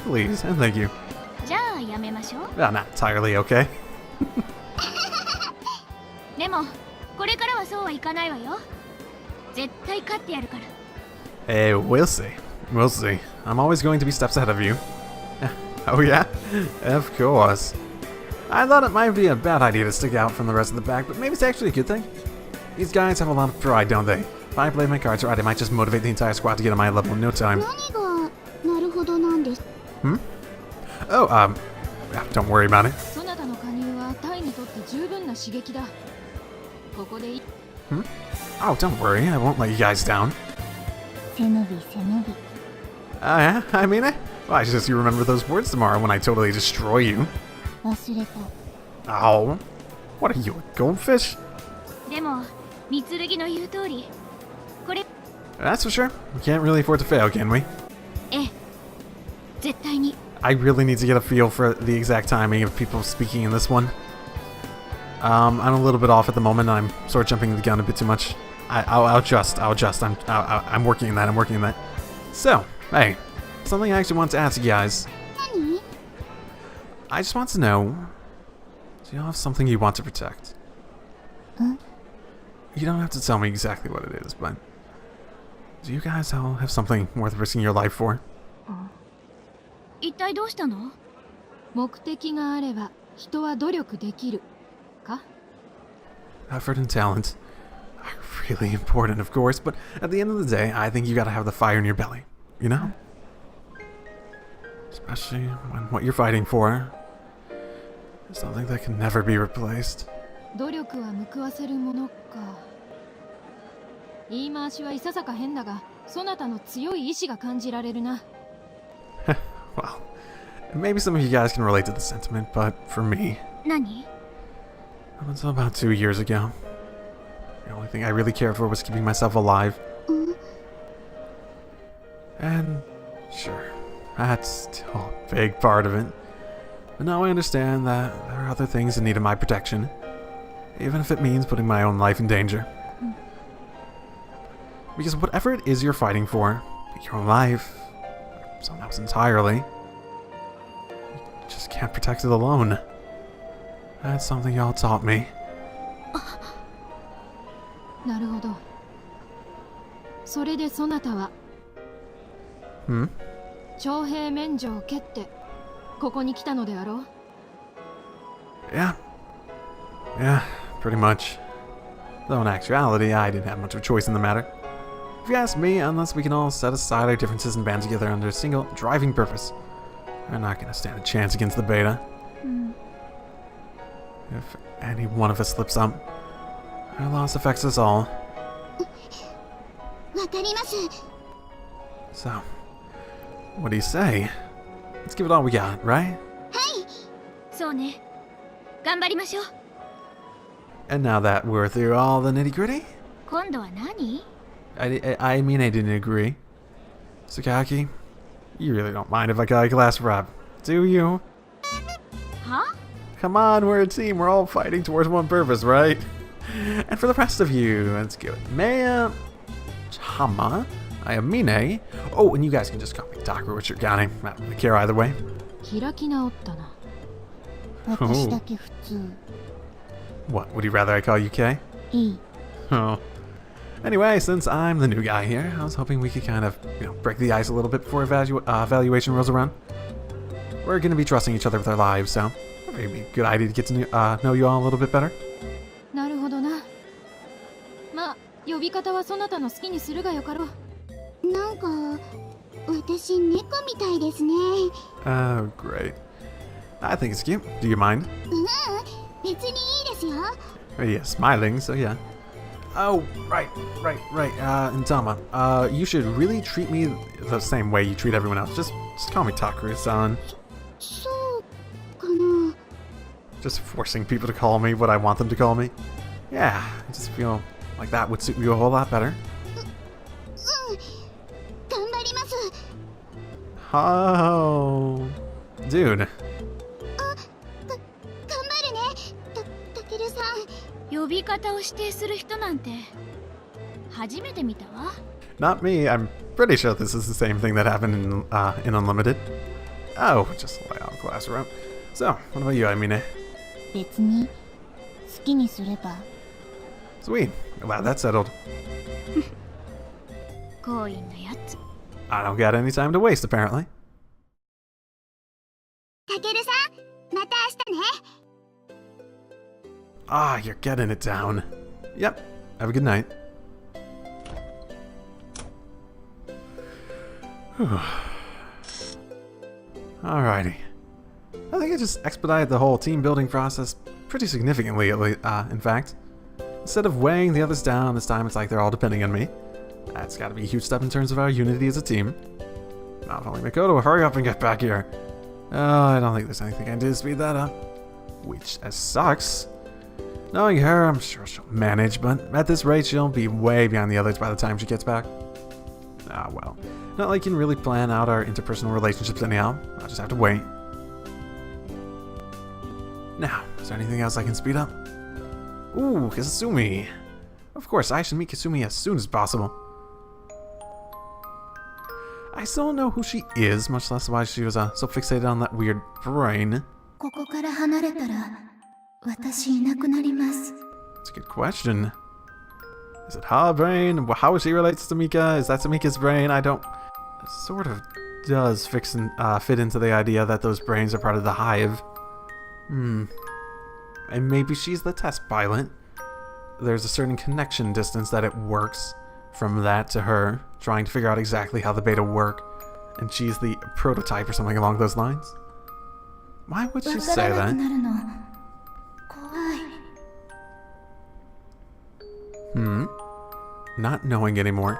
[SPEAKER 2] Please, and thank you.
[SPEAKER 3] じゃあやめましょう。
[SPEAKER 2] Not entirely okay.
[SPEAKER 3] でも、これからはそうはいかないわよ。絶対勝ってやるから。
[SPEAKER 2] Hey, we'll see. We'll see. I'm always going to be steps ahead of you. Oh yeah? Of course. I thought it might be a bad idea to stick out from the rest of the pack, but maybe it's actually a good thing. These guys have a lot of pride, don't they? If I play my cards right, I might just motivate the entire squad to get on my level in no time.
[SPEAKER 3] 何がなるほどなんです。
[SPEAKER 2] Oh, don't worry about it.
[SPEAKER 5] そなたの加入はタイにとって十分な刺激だ。ここでいい。
[SPEAKER 2] Oh, don't worry, I won't let you guys down.
[SPEAKER 3] 背伸び背伸び。
[SPEAKER 2] Yeah, I mean it. Well, I just you remember those words tomorrow when I totally destroy you.
[SPEAKER 3] 忘れた。
[SPEAKER 2] Oh, what are you, a goldfish?
[SPEAKER 3] でも、三剣の言う通り、これ、
[SPEAKER 2] That's for sure. We can't really afford to fail, can we?
[SPEAKER 3] ええ、絶対に。
[SPEAKER 2] I really need to get a feel for the exact timing of people speaking in this one. I'm a little bit off at the moment. I'm sort of jumping the gun a bit too much. I'll adjust. I'm working on that. I'm working on that. So, hey, something I actually want to ask you guys.
[SPEAKER 3] 何？
[SPEAKER 2] I just want to know, do you have something you want to protect?
[SPEAKER 3] Huh?
[SPEAKER 2] You don't have to tell me exactly what it is, but do you guys all have something worth risking your life for?
[SPEAKER 3] 一体どうしたの？
[SPEAKER 5] 目的があれば人は努力できるか？
[SPEAKER 2] Effort and talent are really important, of course, but at the end of the day, I think you gotta have the fire in your belly, you know? Especially when what you're fighting for is something that can never be replaced.
[SPEAKER 5] 努力は報わせるものか。言い回しはいささか変だが、そなたの強い意志が感じられるな。
[SPEAKER 2] Well, maybe some of you guys can relate to the sentiment, but for me,
[SPEAKER 3] 何？
[SPEAKER 2] up until about 2 years ago, the only thing I really cared for was keeping myself alive. And sure, that's still a big part of it. But now I understand that there are other things in need of my protection, even if it means putting my own life in danger. Because whatever it is you're fighting for, your own life, something else entirely, you just can't protect it alone. That's something y'all taught me.
[SPEAKER 5] なるほど。それでそなたは、徴兵免除を蹴ってここに来たのであろう。
[SPEAKER 2] Yeah. Yeah, pretty much. Though in actuality, I didn't have much of a choice in the matter. If you ask me, unless we can all set aside our differences and band together under a single driving purpose, we're not going to stand a chance against the beta. If any one of us slips up, our loss affects us all.
[SPEAKER 3] わかります。
[SPEAKER 2] So, what do you say? Let's give it all we got, right?
[SPEAKER 3] そうね。頑張りましょう。
[SPEAKER 2] And now that we're through all the nitty-gritty,
[SPEAKER 3] 今度は何？
[SPEAKER 2] I mean I didn't agree. Sakaki, you really don't mind if I call you Glass Rob, do you?
[SPEAKER 3] は？
[SPEAKER 2] Come on, we're a team, we're all fighting towards one purpose, right? And for the rest of you, let's go. Mea, Chama, Ayamine. Oh, and you guys can just call me Taku or Shirgane. I don't really care either way.
[SPEAKER 5] 開き直ったな。
[SPEAKER 3] 私だけ普通。
[SPEAKER 2] What, would you rather I call you Kay?
[SPEAKER 3] いい。
[SPEAKER 2] Oh. Anyway, since I'm the new guy here, I was hoping we could kind of, break the ice a little bit before evaluation rolls around. We're going to be trusting each other with our lives, so maybe a good idea to get to know you all a little bit better.
[SPEAKER 5] なるほどな。まあ、呼び方はそなたの好きにするがよかろう。
[SPEAKER 3] なんか私猫みたいですね。
[SPEAKER 2] Oh, great. I think it's cute. Do you mind?
[SPEAKER 3] 別にいいですよ。
[SPEAKER 2] Oh, yeah, smiling, so yeah. Oh, right. And Tama, you should really treat me the same way you treat everyone else. Just call me Takeru-san.
[SPEAKER 3] そうかな。
[SPEAKER 2] Just forcing people to call me what I want them to call me. Yeah, I just feel like that would suit you a whole lot better.
[SPEAKER 3] 頑張ります。
[SPEAKER 2] Oh, dude.
[SPEAKER 3] 頑張るね。たけるさん。呼び方を指定する人なんて初めて見たわ。
[SPEAKER 2] Not me. I'm pretty sure this is the same thing that happened in Unlimited. Oh, just lay on classroom. So, what about you, Aimine?
[SPEAKER 3] 別に好きにすれば。
[SPEAKER 2] Sweet. Glad that's settled.
[SPEAKER 3] 強引なやつ。
[SPEAKER 2] I don't got any time to waste, apparently.
[SPEAKER 3] たけるさん、また明日ね。
[SPEAKER 2] Ah, you're getting it down. Yep. Have a good night. Alrighty. I think I just expedited the whole team building process pretty significantly, in fact. Instead of weighing the others down, this time it's like they're all depending on me. That's gotta be a huge step in terms of our unity as a team. Now, if only Makoto, hurry up and get back here. Oh, I don't think there's anything I can do to speed that up. Which sucks. Knowing her, I'm sure she'll manage, but at this rate, she'll be way behind the others by the time she gets back. Ah, well. Not like you can really plan out our interpersonal relationships anyhow. I'll just have to wait. Now, is there anything else I can speed up? Ooh, Kasumi. Of course, I should meet Kasumi as soon as possible. I still don't know who she is, much less why she was so fixated on that weird brain.
[SPEAKER 3] ここから離れたら私いなくなります。
[SPEAKER 2] That's a good question. Is it her brain? How she relates to Mika? Is that Mika's brain? I don't... It sort of does fit into the idea that those brains are part of the hive. And maybe she's the test pilot. There's a certain connection distance that it works from that to her, trying to figure out exactly how the beta work, and she's the prototype or something along those lines. Why would she say that?
[SPEAKER 3] 怖い。
[SPEAKER 2] Not knowing anymore.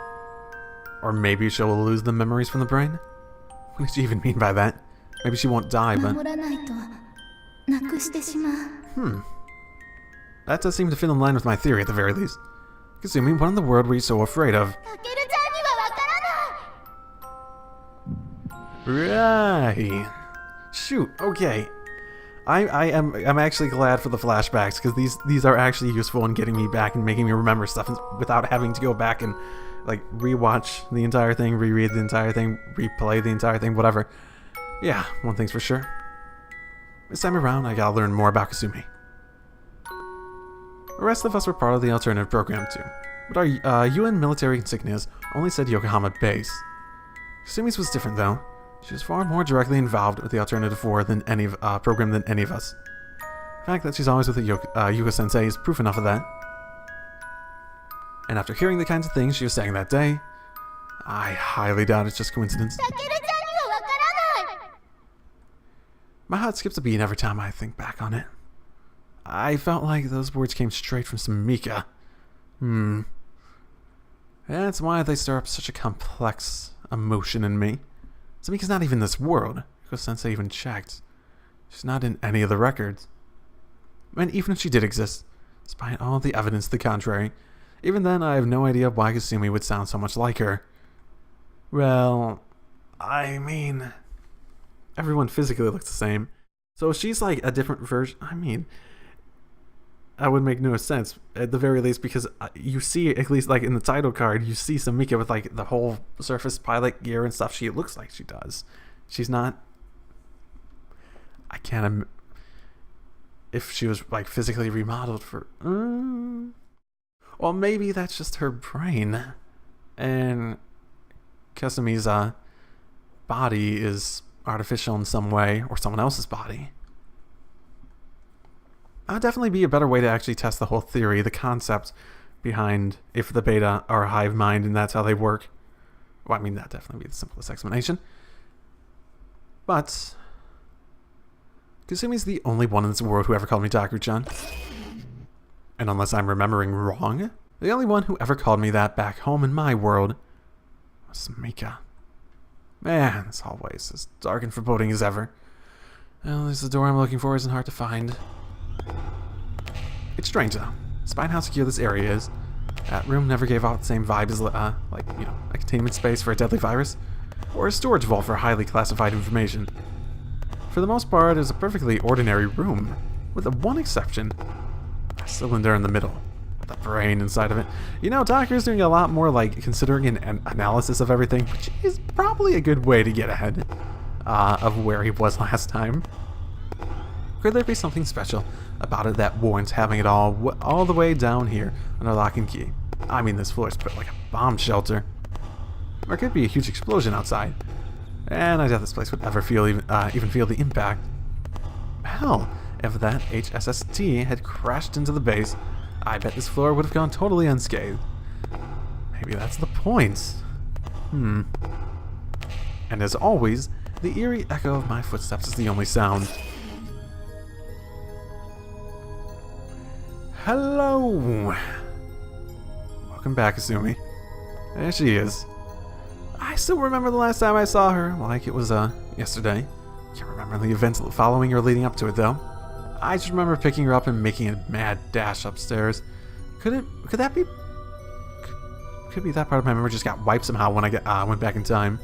[SPEAKER 2] Or maybe she'll lose the memories from the brain? What did she even mean by that? Maybe she won't die, but...
[SPEAKER 3] 守らないとなくしてしまう。
[SPEAKER 2] That does seem to fit in line with my theory at the very least. Kasumi, what in the world were you so afraid of?
[SPEAKER 3] たけるちゃんにはわからない。
[SPEAKER 2] Right. Shoot, okay. I'm actually glad for the flashbacks, because these are actually useful in getting me back and making me remember stuff without having to go back and like rewatch the entire thing, reread the entire thing, replay the entire thing, whatever. Yeah, one thing's for sure. This time around, I gotta learn more about Kasumi. The rest of us were part of the alternative program too, but our UN military insignias only said Yokohama base. Kasumi's was different though. She was far more directly involved with the alternative 4 than program than any of us. The fact that she's always with Yuko-sensei is proof enough of that. And after hearing the kinds of things she was saying that day, I highly doubt it's just coincidence. My heart skips a beat every time I think back on it. I felt like those words came straight from Samika. That's why they stir up such a complex emotion in me. Samika's not even in this world, because Sensei even checked. She's not in any of the records. And even if she did exist, despite all the evidence to the contrary, even then I have no idea why Kasumi would sound so much like her. Well, I mean, everyone physically looks the same. So if she's like a different version, I mean, that would make no sense at the very least, because you see, at least like in the title card, you see Samika with like the whole surface pilot gear and stuff. She looks like she does. She's not. I can't. If she was like physically remodeled for. Well, maybe that's just her brain, and Kasumi's body is artificial in some way, or someone else's body. That would definitely be a better way to actually test the whole theory, the concept behind if the beta are a hive mind and that's how they work. Well, I mean, that'd definitely be the simplest explanation. But Kasumi's the only one in this world who ever called me Taku-chan. And unless I'm remembering wrong, the only one who ever called me that back home in my world was Samika. Man, this hallway is as dark and foreboding as ever. Well, at least the door I'm looking for isn't hard to find. It's strange though. Despite how secure this area is, that room never gave off the same vibe as, like, you know, a containment space for a deadly virus, or a storage vault for highly classified information. For the most part, it was a perfectly ordinary room, with the one exception: a cylinder in the middle, with a brain inside of it. You know, Taku's doing a lot more, like, considering an analysis of everything, which is probably a good way to get ahead of where he was last time. Could there be something special about it that warrants having it all the way down here under lock and key? I mean, this floor is put like a bomb shelter. Or it could be a huge explosion outside, and I doubt this place would ever feel even feel the impact. Hell, if that HSST had crashed into the base, I bet this floor would have gone totally unscathed. Maybe that's the point. And as always, the eerie echo of my footsteps is the only sound. Hello! Welcome back, Kasumi. There she is. I still remember the last time I saw her, like it was, yesterday. Can't remember the events following or leading up to it, though. I just remember picking her up and making a mad dash upstairs. Could that be... Could be that part of my memory just got wiped somehow when I went back in time.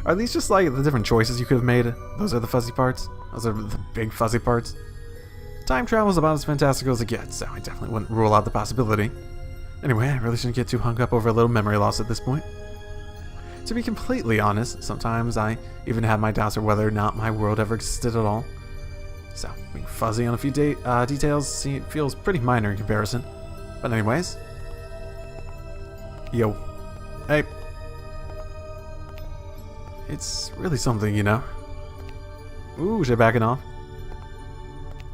[SPEAKER 2] Are these just, like, the different choices you could have made? Those are the fuzzy parts? Those are the big fuzzy parts? Time travel is about as fantastical as it gets, so I definitely wouldn't rule out the possibility. Anyway, I really shouldn't get too hung up over a little memory loss at this point. To be completely honest, sometimes I even have my doubts of whether or not my world ever existed at all. So, being fuzzy on a few details feels pretty minor in comparison. But anyways... Yo. Hey. It's really something, you know. Ooh, is she backing off?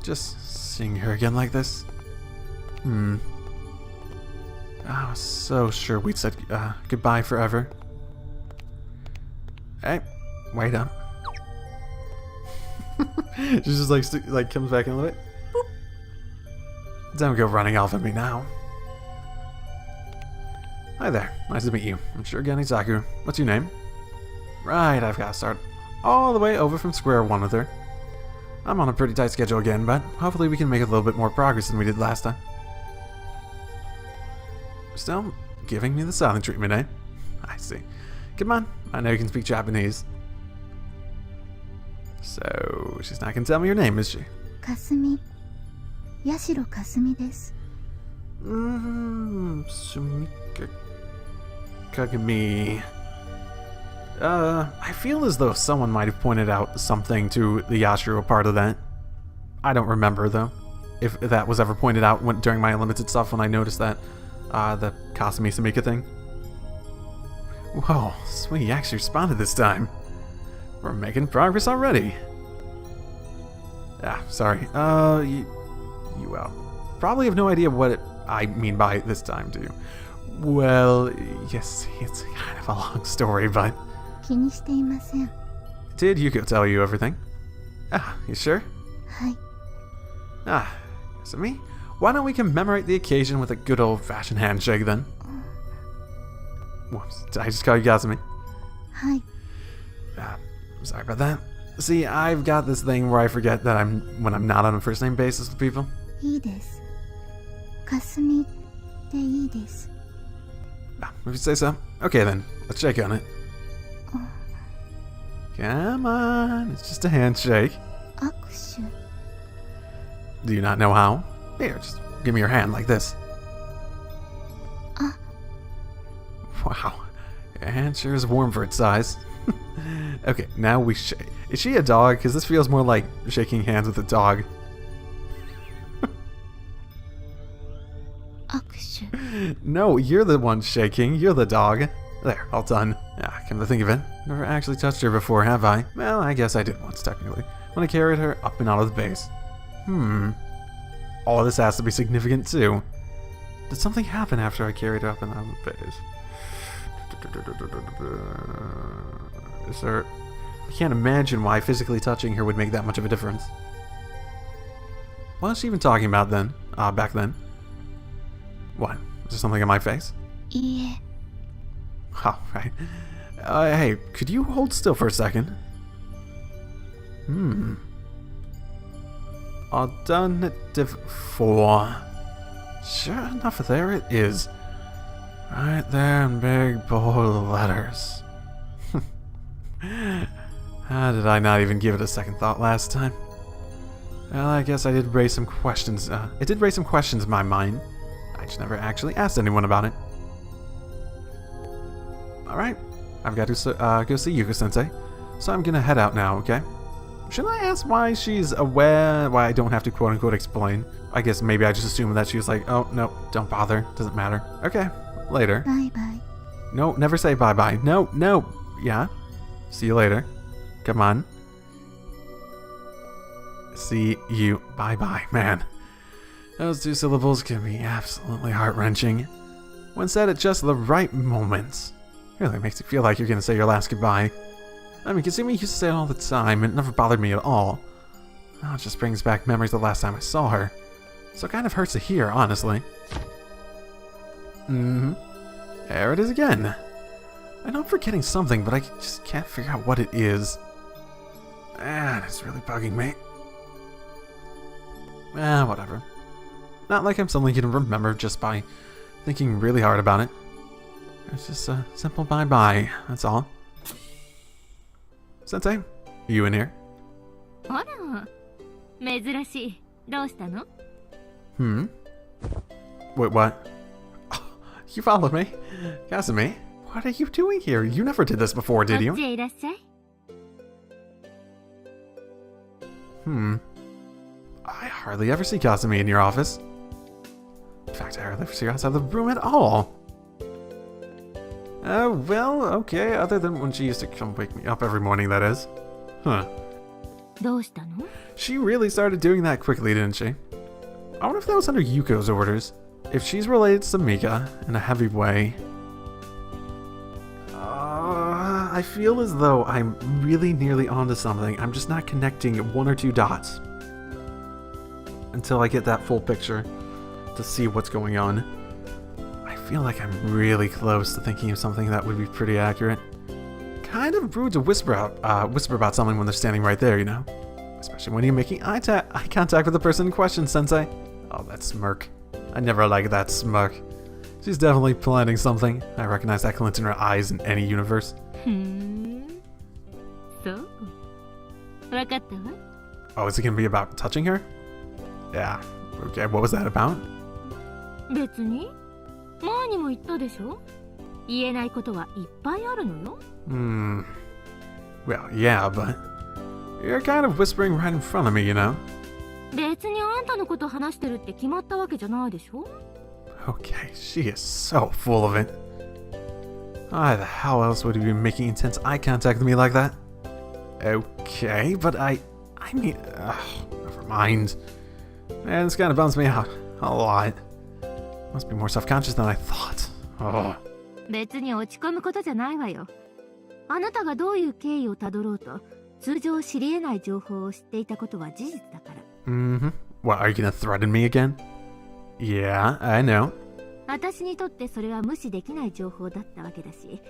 [SPEAKER 2] Just seeing her again like this. I was so sure we'd said goodbye forever. Hey, wait up. She just like comes back in a little bit. Boop. Don't go running off at me now. Hi there, nice to meet you. I'm Shirogane Taku. What's your name? Right, I've got to start all the way over from square one with her. I'm on a pretty tight schedule again, but hopefully we can make a little bit more progress than we did last time. Still giving me the silent treatment, eh? I see. Come on, I know you can speak Japanese. So, she's not gonna tell me your name, is she?
[SPEAKER 3] Kasumi. Yashiro Kasumi desu.
[SPEAKER 2] Sumika Kagami. I feel as though someone might have pointed out something to the Yashiro part of that. I don't remember, though, if that was ever pointed out during my unlimited stuff when I noticed that, the Kasumi Samika thing. Whoa, sweet, you actually responded this time. We're making progress already. Sorry. You probably have no idea what I mean by this time, do you? Well, yes, it's kind of a long story, but...
[SPEAKER 3] 気にしていません。
[SPEAKER 2] Did Yuko tell you everything? You sure?
[SPEAKER 3] はい。
[SPEAKER 2] Kasumi, why don't we commemorate the occasion with a good old-fashioned handshake then? Whoops, did I just call you Kasumi?
[SPEAKER 3] はい。
[SPEAKER 2] Sorry about that. See, I've got this thing where I forget that when I'm not on a first-name basis with people.
[SPEAKER 3] いいです。かすみでいいです。
[SPEAKER 2] If you say so. Okay then, let's shake on it. Come on, it's just a handshake.
[SPEAKER 3] 握手。
[SPEAKER 2] Do you not know how? Here, just give me your hand like this. Wow, your hand sure is warm for its size. Okay, now we shake. Is she a dog? Because this feels more like shaking hands with a dog.
[SPEAKER 3] 握手。
[SPEAKER 2] No, you're the one shaking. You're the dog. There, all done. Come to think of it, never actually touched her before, have I? Well, I guess I did once, technically. When I carried her up and out of the base. All this has to be significant, too. Did something happen after I carried her up and out of the base? Is there... I can't imagine why physically touching her would make that much of a difference. What was she even talking about then? Back then? What? Is there something on my face?
[SPEAKER 3] いいえ。
[SPEAKER 2] Oh, right. Hey, could you hold still for a second? Alternative 4. Sure enough, there it is. Right there in big bold letters. How did I not even give it a second thought last time? Well, I guess I did raise some questions. It did raise some questions in my mind. I just never actually asked anyone about it. Alright, I've got to go see Yuko-sensei, so I'm gonna head out now, okay? Should I ask why she's aware, why I don't have to quote-unquote explain? I guess maybe I just assumed that she was like, oh, no, don't bother, doesn't matter. Okay, later.
[SPEAKER 3] バイバイ。
[SPEAKER 2] No, never say bye-bye. No, no. Yeah? See you later. Come on. See you. Bye-bye, man. Those two syllables can be absolutely heart-wrenching. When said at just the right moments. Really makes you feel like you're gonna say your last goodbye. I mean, Kasumi used to say it all the time, and it never bothered me at all. Now it just brings back memories of the last time I saw her. So it kind of hurts to hear, honestly. There it is again. I know I'm forgetting something, but I just can't figure out what it is. Man, it's really bugging me. Whatever. Not like I'm suddenly gonna remember just by thinking really hard about it. It's just a simple bye-bye, that's all. Sensei, you in here?
[SPEAKER 4] あら、珍しい。どうしたの？
[SPEAKER 2] Wait, what? You followed me? Kasumi, what are you doing here? You never did this before, did
[SPEAKER 4] こ
[SPEAKER 2] you?
[SPEAKER 4] っちへいらっしゃい。
[SPEAKER 2] I hardly ever see Kasumi in your office. In fact, I hardly ever see her outside the room at all. Well, okay, other than when she used to come wake me up every morning, that is. Huh.
[SPEAKER 4] どうしたの？
[SPEAKER 2] She really started doing that quickly, didn't she? I wonder if that was under Yuko's orders. If she's related to Mika in a heavy way. I feel as though I'm really nearly onto something. I'm just not connecting one or two dots. Until I get that full picture to see what's going on. I feel like I'm really close to thinking of something that would be pretty accurate. Kind of rude to whisper about something when they're standing right there, you know? Especially when you're making eye contact with the person in question, Sensei. Oh, that smirk. I never like that smirk. She's definitely planning something. I recognize that glint in her eyes in any universe.
[SPEAKER 4] そう。わかったわ。
[SPEAKER 2] Oh, is it gonna be about touching her? Yeah. Okay, what was that about?
[SPEAKER 4] 別に前にも言ったでしょ。言えないことはいっぱいあるのよ。
[SPEAKER 2] Well, yeah, but you're kind of whispering right in front of me, you know?
[SPEAKER 4] 別にあんたのこと話してるって決まったわけじゃないでしょ。
[SPEAKER 2] Okay, she is so full of it. Why the hell else would you be making intense eye contact with me like that? Okay, but I mean, never mind. Man, this kind of bums me out a lot. Must be more self-conscious than I thought. Oh.
[SPEAKER 4] 別に落ち込むことじゃないわよ。あなたがどういう経緯をたどろうと、通常知り得ない情報を知っていたことは事実だから。
[SPEAKER 2] Mm-hmm. What, are you gonna threaten me again? Yeah, I know.
[SPEAKER 4] 私にとってそれは無視できない情報だったわけだし、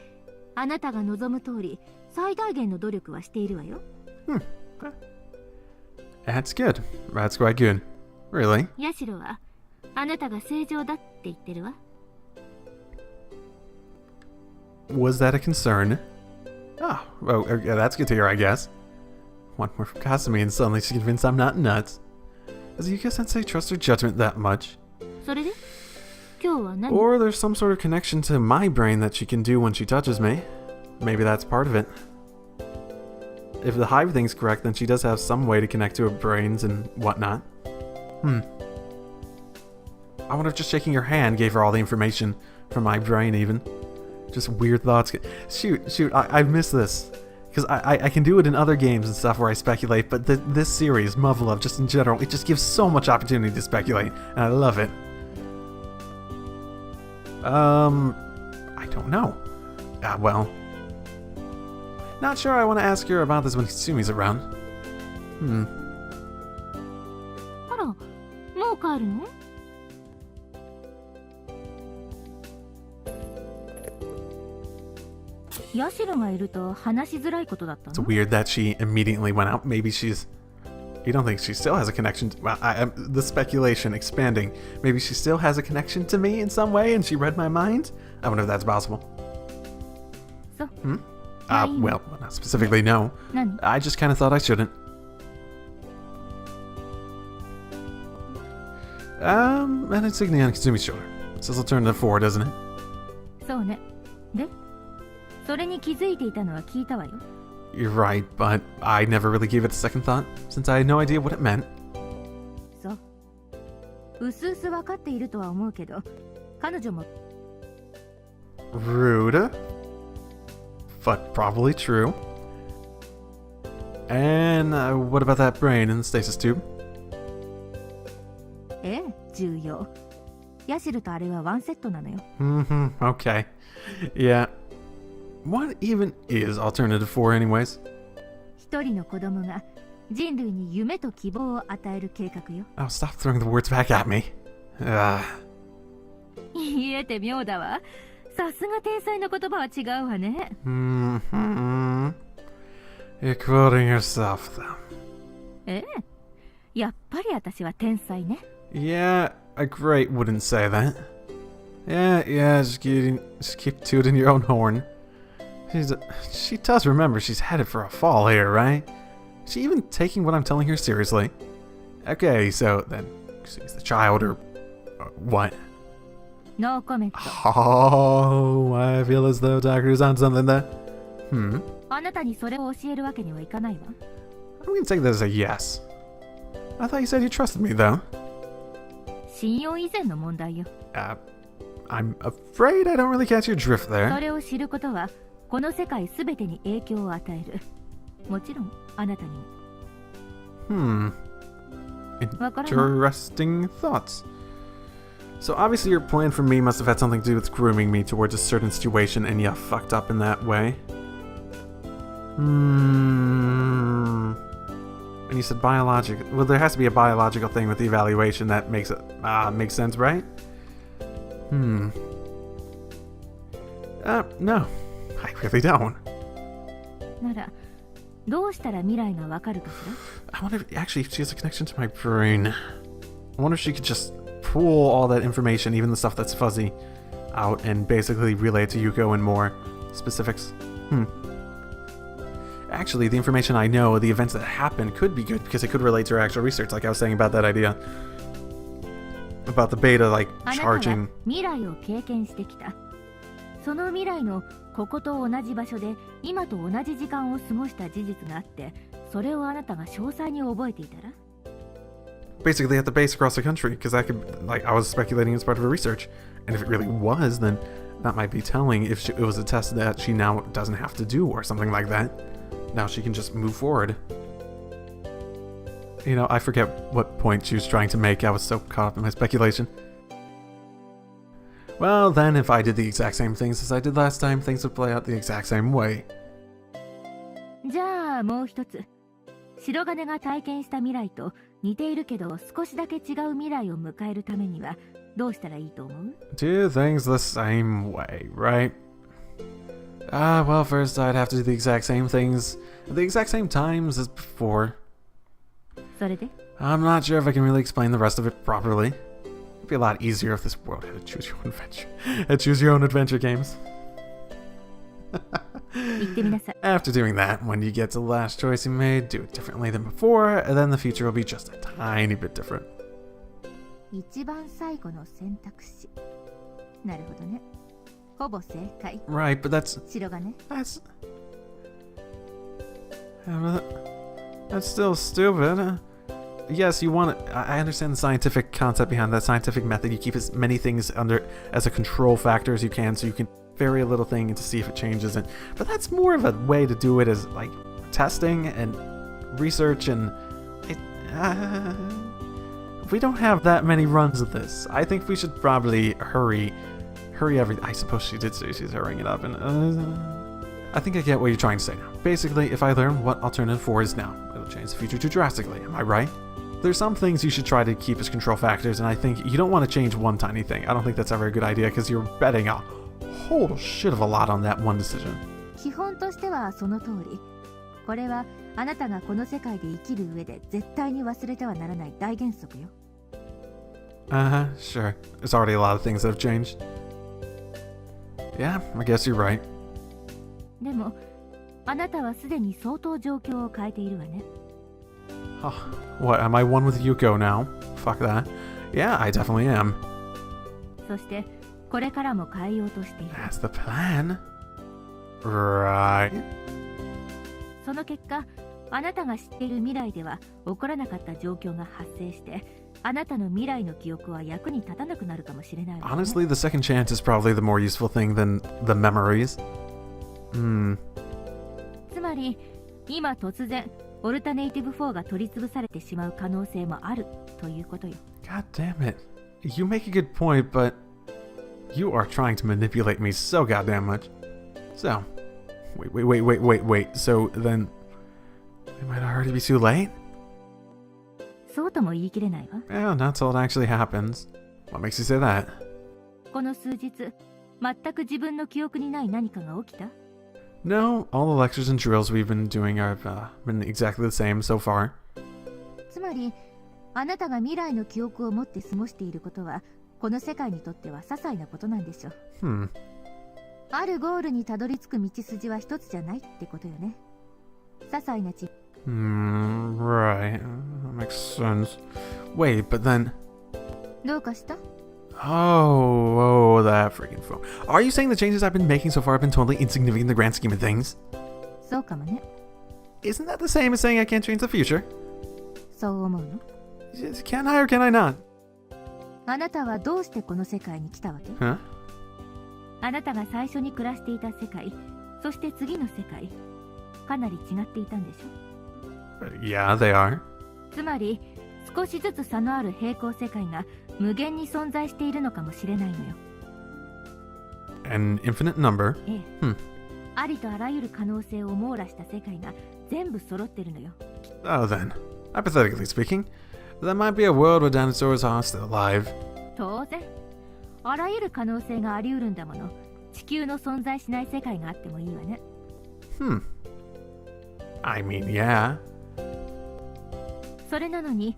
[SPEAKER 4] あなたが望む通り、最大限の努力はしているわよ。
[SPEAKER 2] That's good. That's quite good. Really?
[SPEAKER 4] ヤシロは、あなたが正常だって言ってるわ。
[SPEAKER 2] Was that a concern? Oh, well, yeah, that's good to hear, I guess. One more from Kasumi and suddenly she's convinced I'm not nuts. Does Yuka-sensei trust her judgment that much?
[SPEAKER 4] それで今日は何？
[SPEAKER 2] Or there's some sort of connection to my brain that she can do when she touches me. Maybe that's part of it. If the hive thing's correct, then she does have some way to connect to her brains and whatnot. I wonder if just shaking her hand gave her all the information from my brain even. Just weird thoughts. Shoot, I missed this. Because I can do it in other games and stuff where I speculate, but this series, Muv-Luv, just in general, it just gives so much opportunity to speculate, and I love it. I don't know. Well. Not sure I want to ask her about this when Kasumi's around.
[SPEAKER 4] あら、もう帰るの？ヤシロがいると話しづらいことだったの？
[SPEAKER 2] It's weird that she immediately went out. Maybe she's... You don't think she still has a connection to... Well, the speculation expanding. Maybe she still has a connection to me in some way and she read my mind? I wonder if that's possible.
[SPEAKER 4] So?
[SPEAKER 2] Well, not specifically, no. I just kind of thought I shouldn't. An insignia on Kasumi's shoulder. It says Alternative 4, doesn't it?
[SPEAKER 4] そうね。で、それに気づいていたのは聞いたわよ。
[SPEAKER 2] You're right, but I never really gave it a second thought, since I had no idea what it meant.
[SPEAKER 4] そう。うすうす分かっているとは思うけど、彼女も。
[SPEAKER 2] Rude. But probably true. And what about that brain in the stasis tube?
[SPEAKER 4] ええ、重要。ヤシルとあれはワンセットなのよ。
[SPEAKER 2] Okay. Yeah. What even is Alternative 4 anyways?
[SPEAKER 4] 一人の子供が人類に夢と希望を与える計画よ。
[SPEAKER 2] Oh, stop throwing the words back at me.
[SPEAKER 4] 言えて妙だわ。さすが天才の言葉は違うわね。
[SPEAKER 2] You're quoting yourself, though.
[SPEAKER 4] ええ。やっぱり私は天才ね。
[SPEAKER 2] Yeah, a great wouldn't say that. Yeah, just keep tooting your own horn. She does remember she's headed for a fall here, right? Is she even taking what I'm telling her seriously? Okay, so then, she's the child or what?
[SPEAKER 4] No comment.
[SPEAKER 2] Oh, I feel as though Dagger's on something there.
[SPEAKER 4] あなたにそれを教えるわけにはいかないわ。
[SPEAKER 2] I'm gonna take that as a yes. I thought you said you trusted me, though.
[SPEAKER 4] 信用以前の問題よ。
[SPEAKER 2] I'm afraid I don't really catch your drift
[SPEAKER 4] そ
[SPEAKER 2] there.
[SPEAKER 4] れを知ることは、この世界すべてに影響を与える。もちろん、あなたにも。
[SPEAKER 2] Interesting thoughts. So obviously your plan for me must have had something to do with grooming me towards a certain situation and you fucked up in that way. And you said biological. Well, there has to be a biological thing with the evaluation that makes it makes sense, right? No. I really don't.
[SPEAKER 4] なら、どうしたら未来がわかるかしら？
[SPEAKER 2] I wonder if actually if she has a connection to my brain. I wonder if she could just pull all that information, even the stuff that's fuzzy, out and basically relay it to Yuko in more specifics. Actually, the information I know, the events that happened, could be good because it could relate to her actual research, like I was saying about that idea. About the beta, like,
[SPEAKER 4] あなたは
[SPEAKER 2] charging.
[SPEAKER 4] 未来を経験してきた。その未来のここと同じ場所で今と同じ時間を過ごした事実があって、それをあなたが詳細に覚えていたら？
[SPEAKER 2] Basically at the base across the country, because I could, like, I was speculating as part of her research. And if it really was, then that might be telling if it was a test that she now doesn't have to do or something like that. Now she can just move forward. You know, I forget what point she was trying to make. I was so caught up in my speculation. Well, then, if I did the exact same things as I did last time, things would play out the exact same way.
[SPEAKER 4] じゃあもう一つ。白金が体験した未来と似ているけど少しだけ違う未来を迎えるためにはどうしたらいいと思う？
[SPEAKER 2] Do things the same way, right? Well, first I'd have to do the exact same things at the exact same times as before.
[SPEAKER 4] それで
[SPEAKER 2] I'm not sure if I can really explain the rest of it properly. It'd be a lot easier if this world had a choose your own adventure. Had choose your own adventure games.
[SPEAKER 4] 言ってみなさい。
[SPEAKER 2] After doing that, when you get to the last choice you made, do it differently than before, and then the future will be just a tiny bit different.
[SPEAKER 4] 一番最後の選択肢。なるほどね。ほぼ正解。
[SPEAKER 2] Right, but that's
[SPEAKER 4] 白金。
[SPEAKER 2] that's still stupid. Yes, you want it. I understand the scientific concept behind that scientific method. You keep as many things under as a control factor as you can, so you can vary a little thing to see if it changes it. But that's more of a way to do it as like testing and research, and we don't have that many runs of this. I think we should probably hurry everything. I suppose she did say she's hurrying it up, and I think I get what you're trying to say now. Basically, if I learn what alternative 4 is now, it'll change the future too drastically. Am I right? There's some things you should try to keep as control factors, and I think you don't want to change one tiny thing. I don't think that's ever a good idea because you're betting a whole shit of a lot on that one decision.
[SPEAKER 4] 基本としてはその通り。これはあなたがこの世界で生きる上で絶対に忘れてはならない大原則よ。
[SPEAKER 2] Sure. There's already a lot of things that have changed. Yeah, I guess you're right.
[SPEAKER 4] でもあなたはすでに相当状況を変えているわね。
[SPEAKER 2] What, am I one with Yuko now? Fuck that. Yeah, I definitely am.
[SPEAKER 4] そしてこれからも変えようとしている。
[SPEAKER 2] That's the plan. Right.
[SPEAKER 4] その結果、あなたが知っている未来では起こらなかった状況が発生して、あなたの未来の記憶は役に立たなくなるかもしれないわね。
[SPEAKER 2] Honestly, the second chance is probably the more useful thing than the memories.
[SPEAKER 4] つまり、今突然、オルタネイティブ4が取り潰されてしまう可能性もあるということよ。
[SPEAKER 2] God damn it. You make a good point, but you are trying to manipulate me so goddamn much. So, wait. So then, it might already be too late?
[SPEAKER 4] そうとも言い切れないわ。
[SPEAKER 2] Yeah, not till it actually happens. What makes you say that?
[SPEAKER 4] この数日、全く自分の記憶にない何かが起きた？
[SPEAKER 2] No, all the lectures and drills we've been doing have been exactly the same so far.
[SPEAKER 4] つまり、あなたが未来の記憶を持って過ごしていることは、この世界にとっては些細なことなんでしょう。あるゴールにたどり着く道筋は一つじゃないってことよね。些細な
[SPEAKER 2] Right. That makes sense. Wait, but then...
[SPEAKER 4] どうかした？
[SPEAKER 2] Oh, that freaking phone. Are you saying the changes I've been making so far have been totally insignificant in the grand scheme of things?
[SPEAKER 4] そうかもね。
[SPEAKER 2] Isn't that the same as saying I can't change the future?
[SPEAKER 4] そう思うの？
[SPEAKER 2] Can I or can I not?
[SPEAKER 4] あなたはどうしてこの世界に来たわけ？
[SPEAKER 2] Huh?
[SPEAKER 4] あなたが最初に暮らしていた世界、そして次の世界、かなり違っていたんでしょ？
[SPEAKER 2] Yeah, they are.
[SPEAKER 4] つまり、少しずつ差のある平行世界が無限に存在しているのかもしれないのよ。
[SPEAKER 2] An infinite number?
[SPEAKER 4] ええ。ありとあらゆる可能性を網羅した世界が全部揃ってるのよ。
[SPEAKER 2] Oh then, hypothetically speaking, there might be a world where dinosaurs are still alive.
[SPEAKER 4] 当然。あらゆる可能性があり得るんだもの。地球の存在しない世界があってもいいわね。
[SPEAKER 2] I mean, yeah.
[SPEAKER 4] それなのに、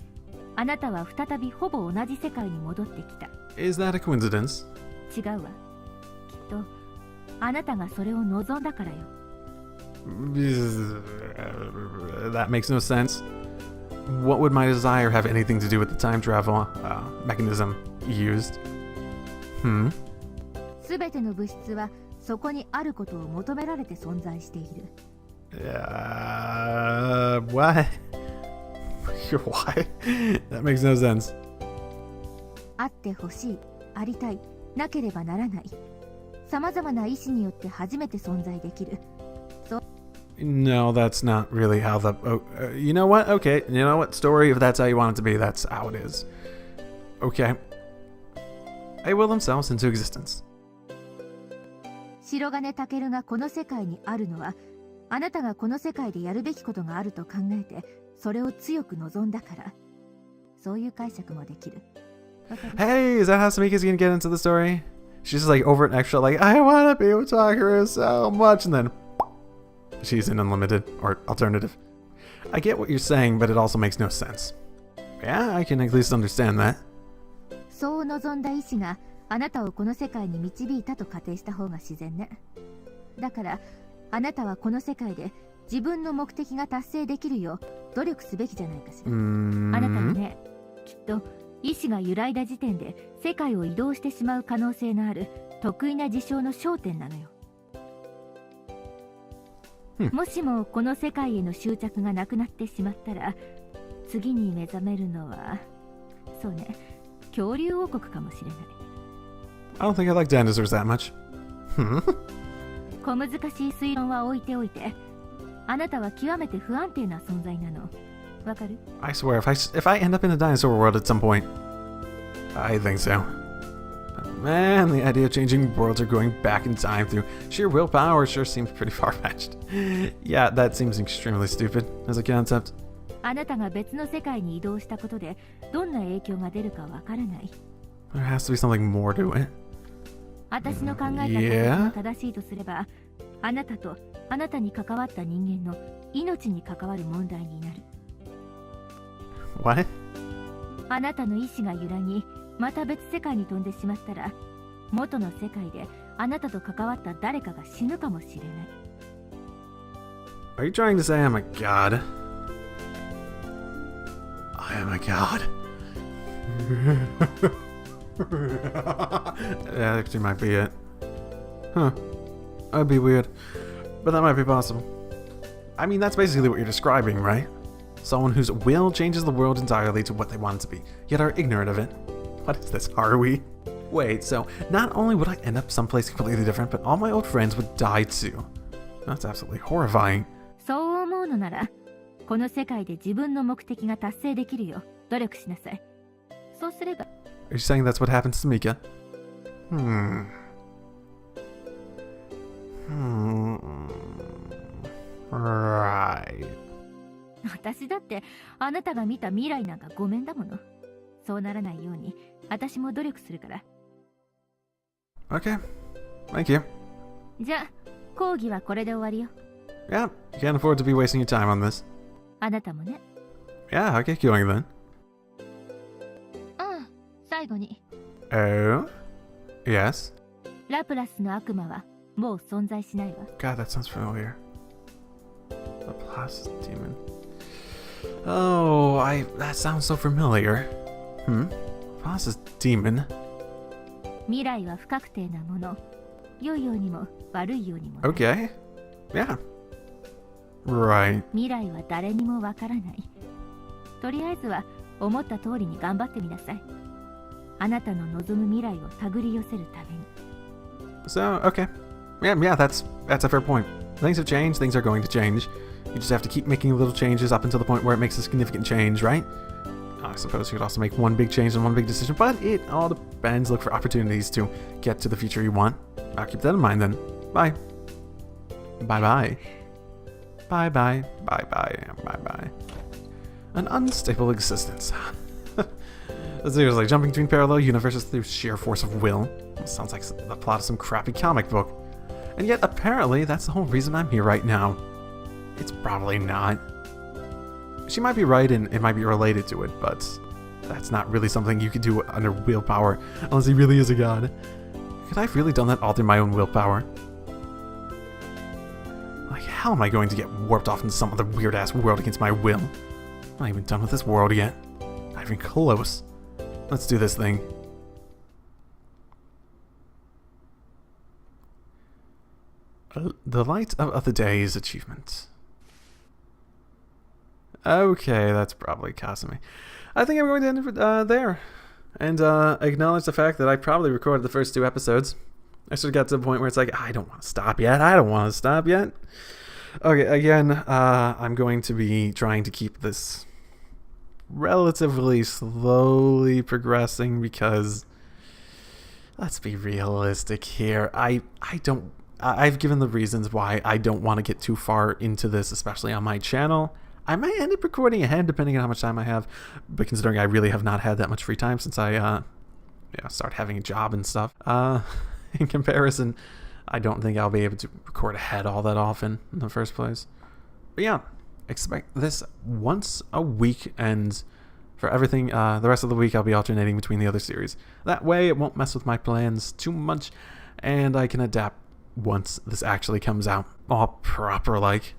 [SPEAKER 4] あなたは再びほぼ同じ世界に戻ってきた。
[SPEAKER 2] Is that a coincidence?
[SPEAKER 4] 違うわ。きっと、あなたがそれを望んだからよ。
[SPEAKER 2] That makes no sense. What would my desire have anything to do with the time travel mechanism used?
[SPEAKER 4] すべての物質はそこにあることを求められて存在している。
[SPEAKER 2] What? What? That makes no sense.
[SPEAKER 4] あってほしい、ありたい、なければならない。さまざまな意志によって初めて存在できる。
[SPEAKER 2] No, that's not really how the... you know what? Okay, you know what? Story, if that's how you want it to be, that's how it is. Okay. They will themselves into existence.
[SPEAKER 4] 白金健がこの世界にあるのは、あなたがこの世界でやるべきことがあると考えて、それを強く望んだから。そういう解釈もできる。
[SPEAKER 2] Hey, is that how Samika's gonna get into the story? She's just like over and extra, like, I wanna be with Takaru so much, and then she's in unlimited or alternative. I get what you're saying, but it also makes no sense. Yeah, I can at least understand that.
[SPEAKER 4] そう望んだ意志があなたをこの世界に導いたと仮定した方が自然ね。だからあなたはこの世界で自分の目的が達成できるよう努力すべきじゃないかしら。あなたはね、きっと意志が揺らいだ時点で世界を移動してしまう可能性のある得意な事象の焦点なのよ。もしもこの世界への執着がなくなってしまったら、次に目覚めるのは、そうね、恐竜王国かもしれない。
[SPEAKER 2] I don't think I like dinosaurs that much.
[SPEAKER 4] 小難しい推論は置いておいて、あなたは極めて不安定な存在なの。わかる？
[SPEAKER 2] I swear, if I end up in a dinosaur world at some point, I think so. But man, the idea of changing worlds or going back in time through sheer willpower sure seems pretty far-fetched. Yeah, that seems extremely stupid as a concept.
[SPEAKER 4] あなたが別の世界に移動したことでどんな影響が出るかわからない。
[SPEAKER 2] There has to be something more to it.
[SPEAKER 4] 私の考えたことが正しいとすれば、あなたとあなたに関わった人間の命に関わる問題になる。
[SPEAKER 2] What?
[SPEAKER 4] あなたの意志が揺らぎ、また別世界に飛んでしまったら、元の世界であなたと関わった誰かが死ぬかもしれない。
[SPEAKER 2] Are you trying to say I'm a god? I am a god. That actually might be it. Huh. That'd be weird. But that might be possible. I mean, that's basically what you're describing, right? Someone whose will changes the world entirely to what they want it to be, yet are ignorant of it. What is this, are we? Wait, so not only would I end up someplace completely different, but all my old friends would die too. That's absolutely horrifying.
[SPEAKER 4] そう思うのなら、この世界で自分の目的が達成できるよう努力しなさい。そうすれば。
[SPEAKER 2] Are you saying that's what happened to Mika? Right.
[SPEAKER 4] 私だってあなたが見た未来なんかごめんだもの。そうならないように私も努力するから。
[SPEAKER 2] Okay. Thank you.
[SPEAKER 4] じゃあ講義はこれで終わりよ。
[SPEAKER 2] Yeah, you can't afford to be wasting your time on this.
[SPEAKER 4] あなたもね。
[SPEAKER 2] Yeah, I'll get going then.
[SPEAKER 4] 最後に。
[SPEAKER 2] Oh? Yes?
[SPEAKER 4] ラプラスの悪魔はもう存在しないわ。
[SPEAKER 2] God, that sounds familiar. The Laplace demon. Oh, that sounds so familiar. Laplace's demon.
[SPEAKER 4] 未来は不確定なもの。良いようにも悪いようにも。
[SPEAKER 2] Okay. Yeah. Right.
[SPEAKER 4] 未来は誰にもわからない。とりあえずは思った通りに頑張ってみなさい。あなたの望む未来を手繰り寄せるために。
[SPEAKER 2] So, okay. Yeah, that's a fair point. Things have changed, things are going to change. You just have to keep making little changes up until the point where it makes a significant change, right? I suppose you could also make one big change and one big decision, but it all depends. Look for opportunities to get to the future you want. I'll keep that in mind then. Bye. Bye-bye. Bye-bye. Bye-bye. Bye-bye. An unstable existence. Seriously, jumping between parallel universes through sheer force of will. Sounds like the plot of some crappy comic book. And yet, apparently, that's the whole reason I'm here right now. It's probably not. She might be right and it might be related to it, but that's not really something you could do under willpower, unless he really is a god. Could I have really done that all through my own willpower? Like, how am I going to get warped off into some other weird-ass world against my will? I'm not even done with this world yet. Not even close. Let's do this thing. The light of the day's achievement. Okay, that's probably Kasumi. I think I'm going to end it there. And acknowledge the fact that I probably recorded the first 2 episodes. I sort of got to the point where it's like, I don't want to stop yet. Okay, again, I'm going to be trying to keep this relatively slowly progressing because let's be realistic here. I've given the reasons why I don't want to get too far into this, especially on my channel. I might end up recording ahead depending on how much time I have, but considering I really have not had that much free time since I started having a job and stuff, in comparison, I don't think I'll be able to record ahead all that often in the first place. But yeah, expect this once a week, and for everything, the rest of the week I'll be alternating between the other series. That way it won't mess with my plans too much, and I can adapt once this actually comes out all proper like.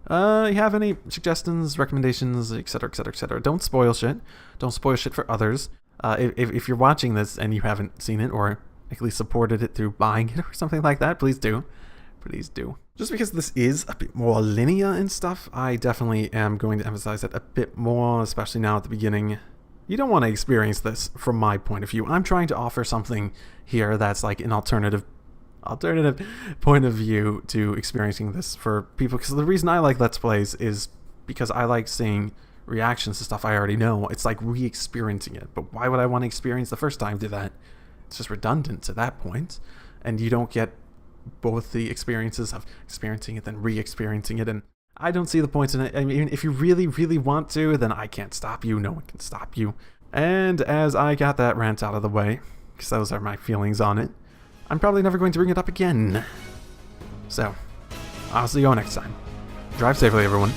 [SPEAKER 2] You have any suggestions, recommendations, etc, etc, etc. Don't spoil shit. Don't spoil shit for others. If you're watching this and you haven't seen it, or at least supported it through buying it or something like that, please do. Please do. Just because this is a bit more linear and stuff, I definitely am going to emphasize it a bit more, especially now at the beginning. You don't want to experience this from my point of view. I'm trying to offer something here that's like an alternative point of view to experiencing this for people, because the reason I like Let's Plays is because I like seeing reactions to stuff I already know. It's like re-experiencing it, but why would I want to experience the first time do that? It's just redundant to that point, and you don't get both the experiences of experiencing it then re-experiencing it, and I don't see the points in it. I mean, if you really, really want to, then I can't stop you. No one can stop you. And as I got that rant out of the way, because those are my feelings on it, I'm probably never going to bring it up again. So, I'll see you all next time. Drive safely, everyone.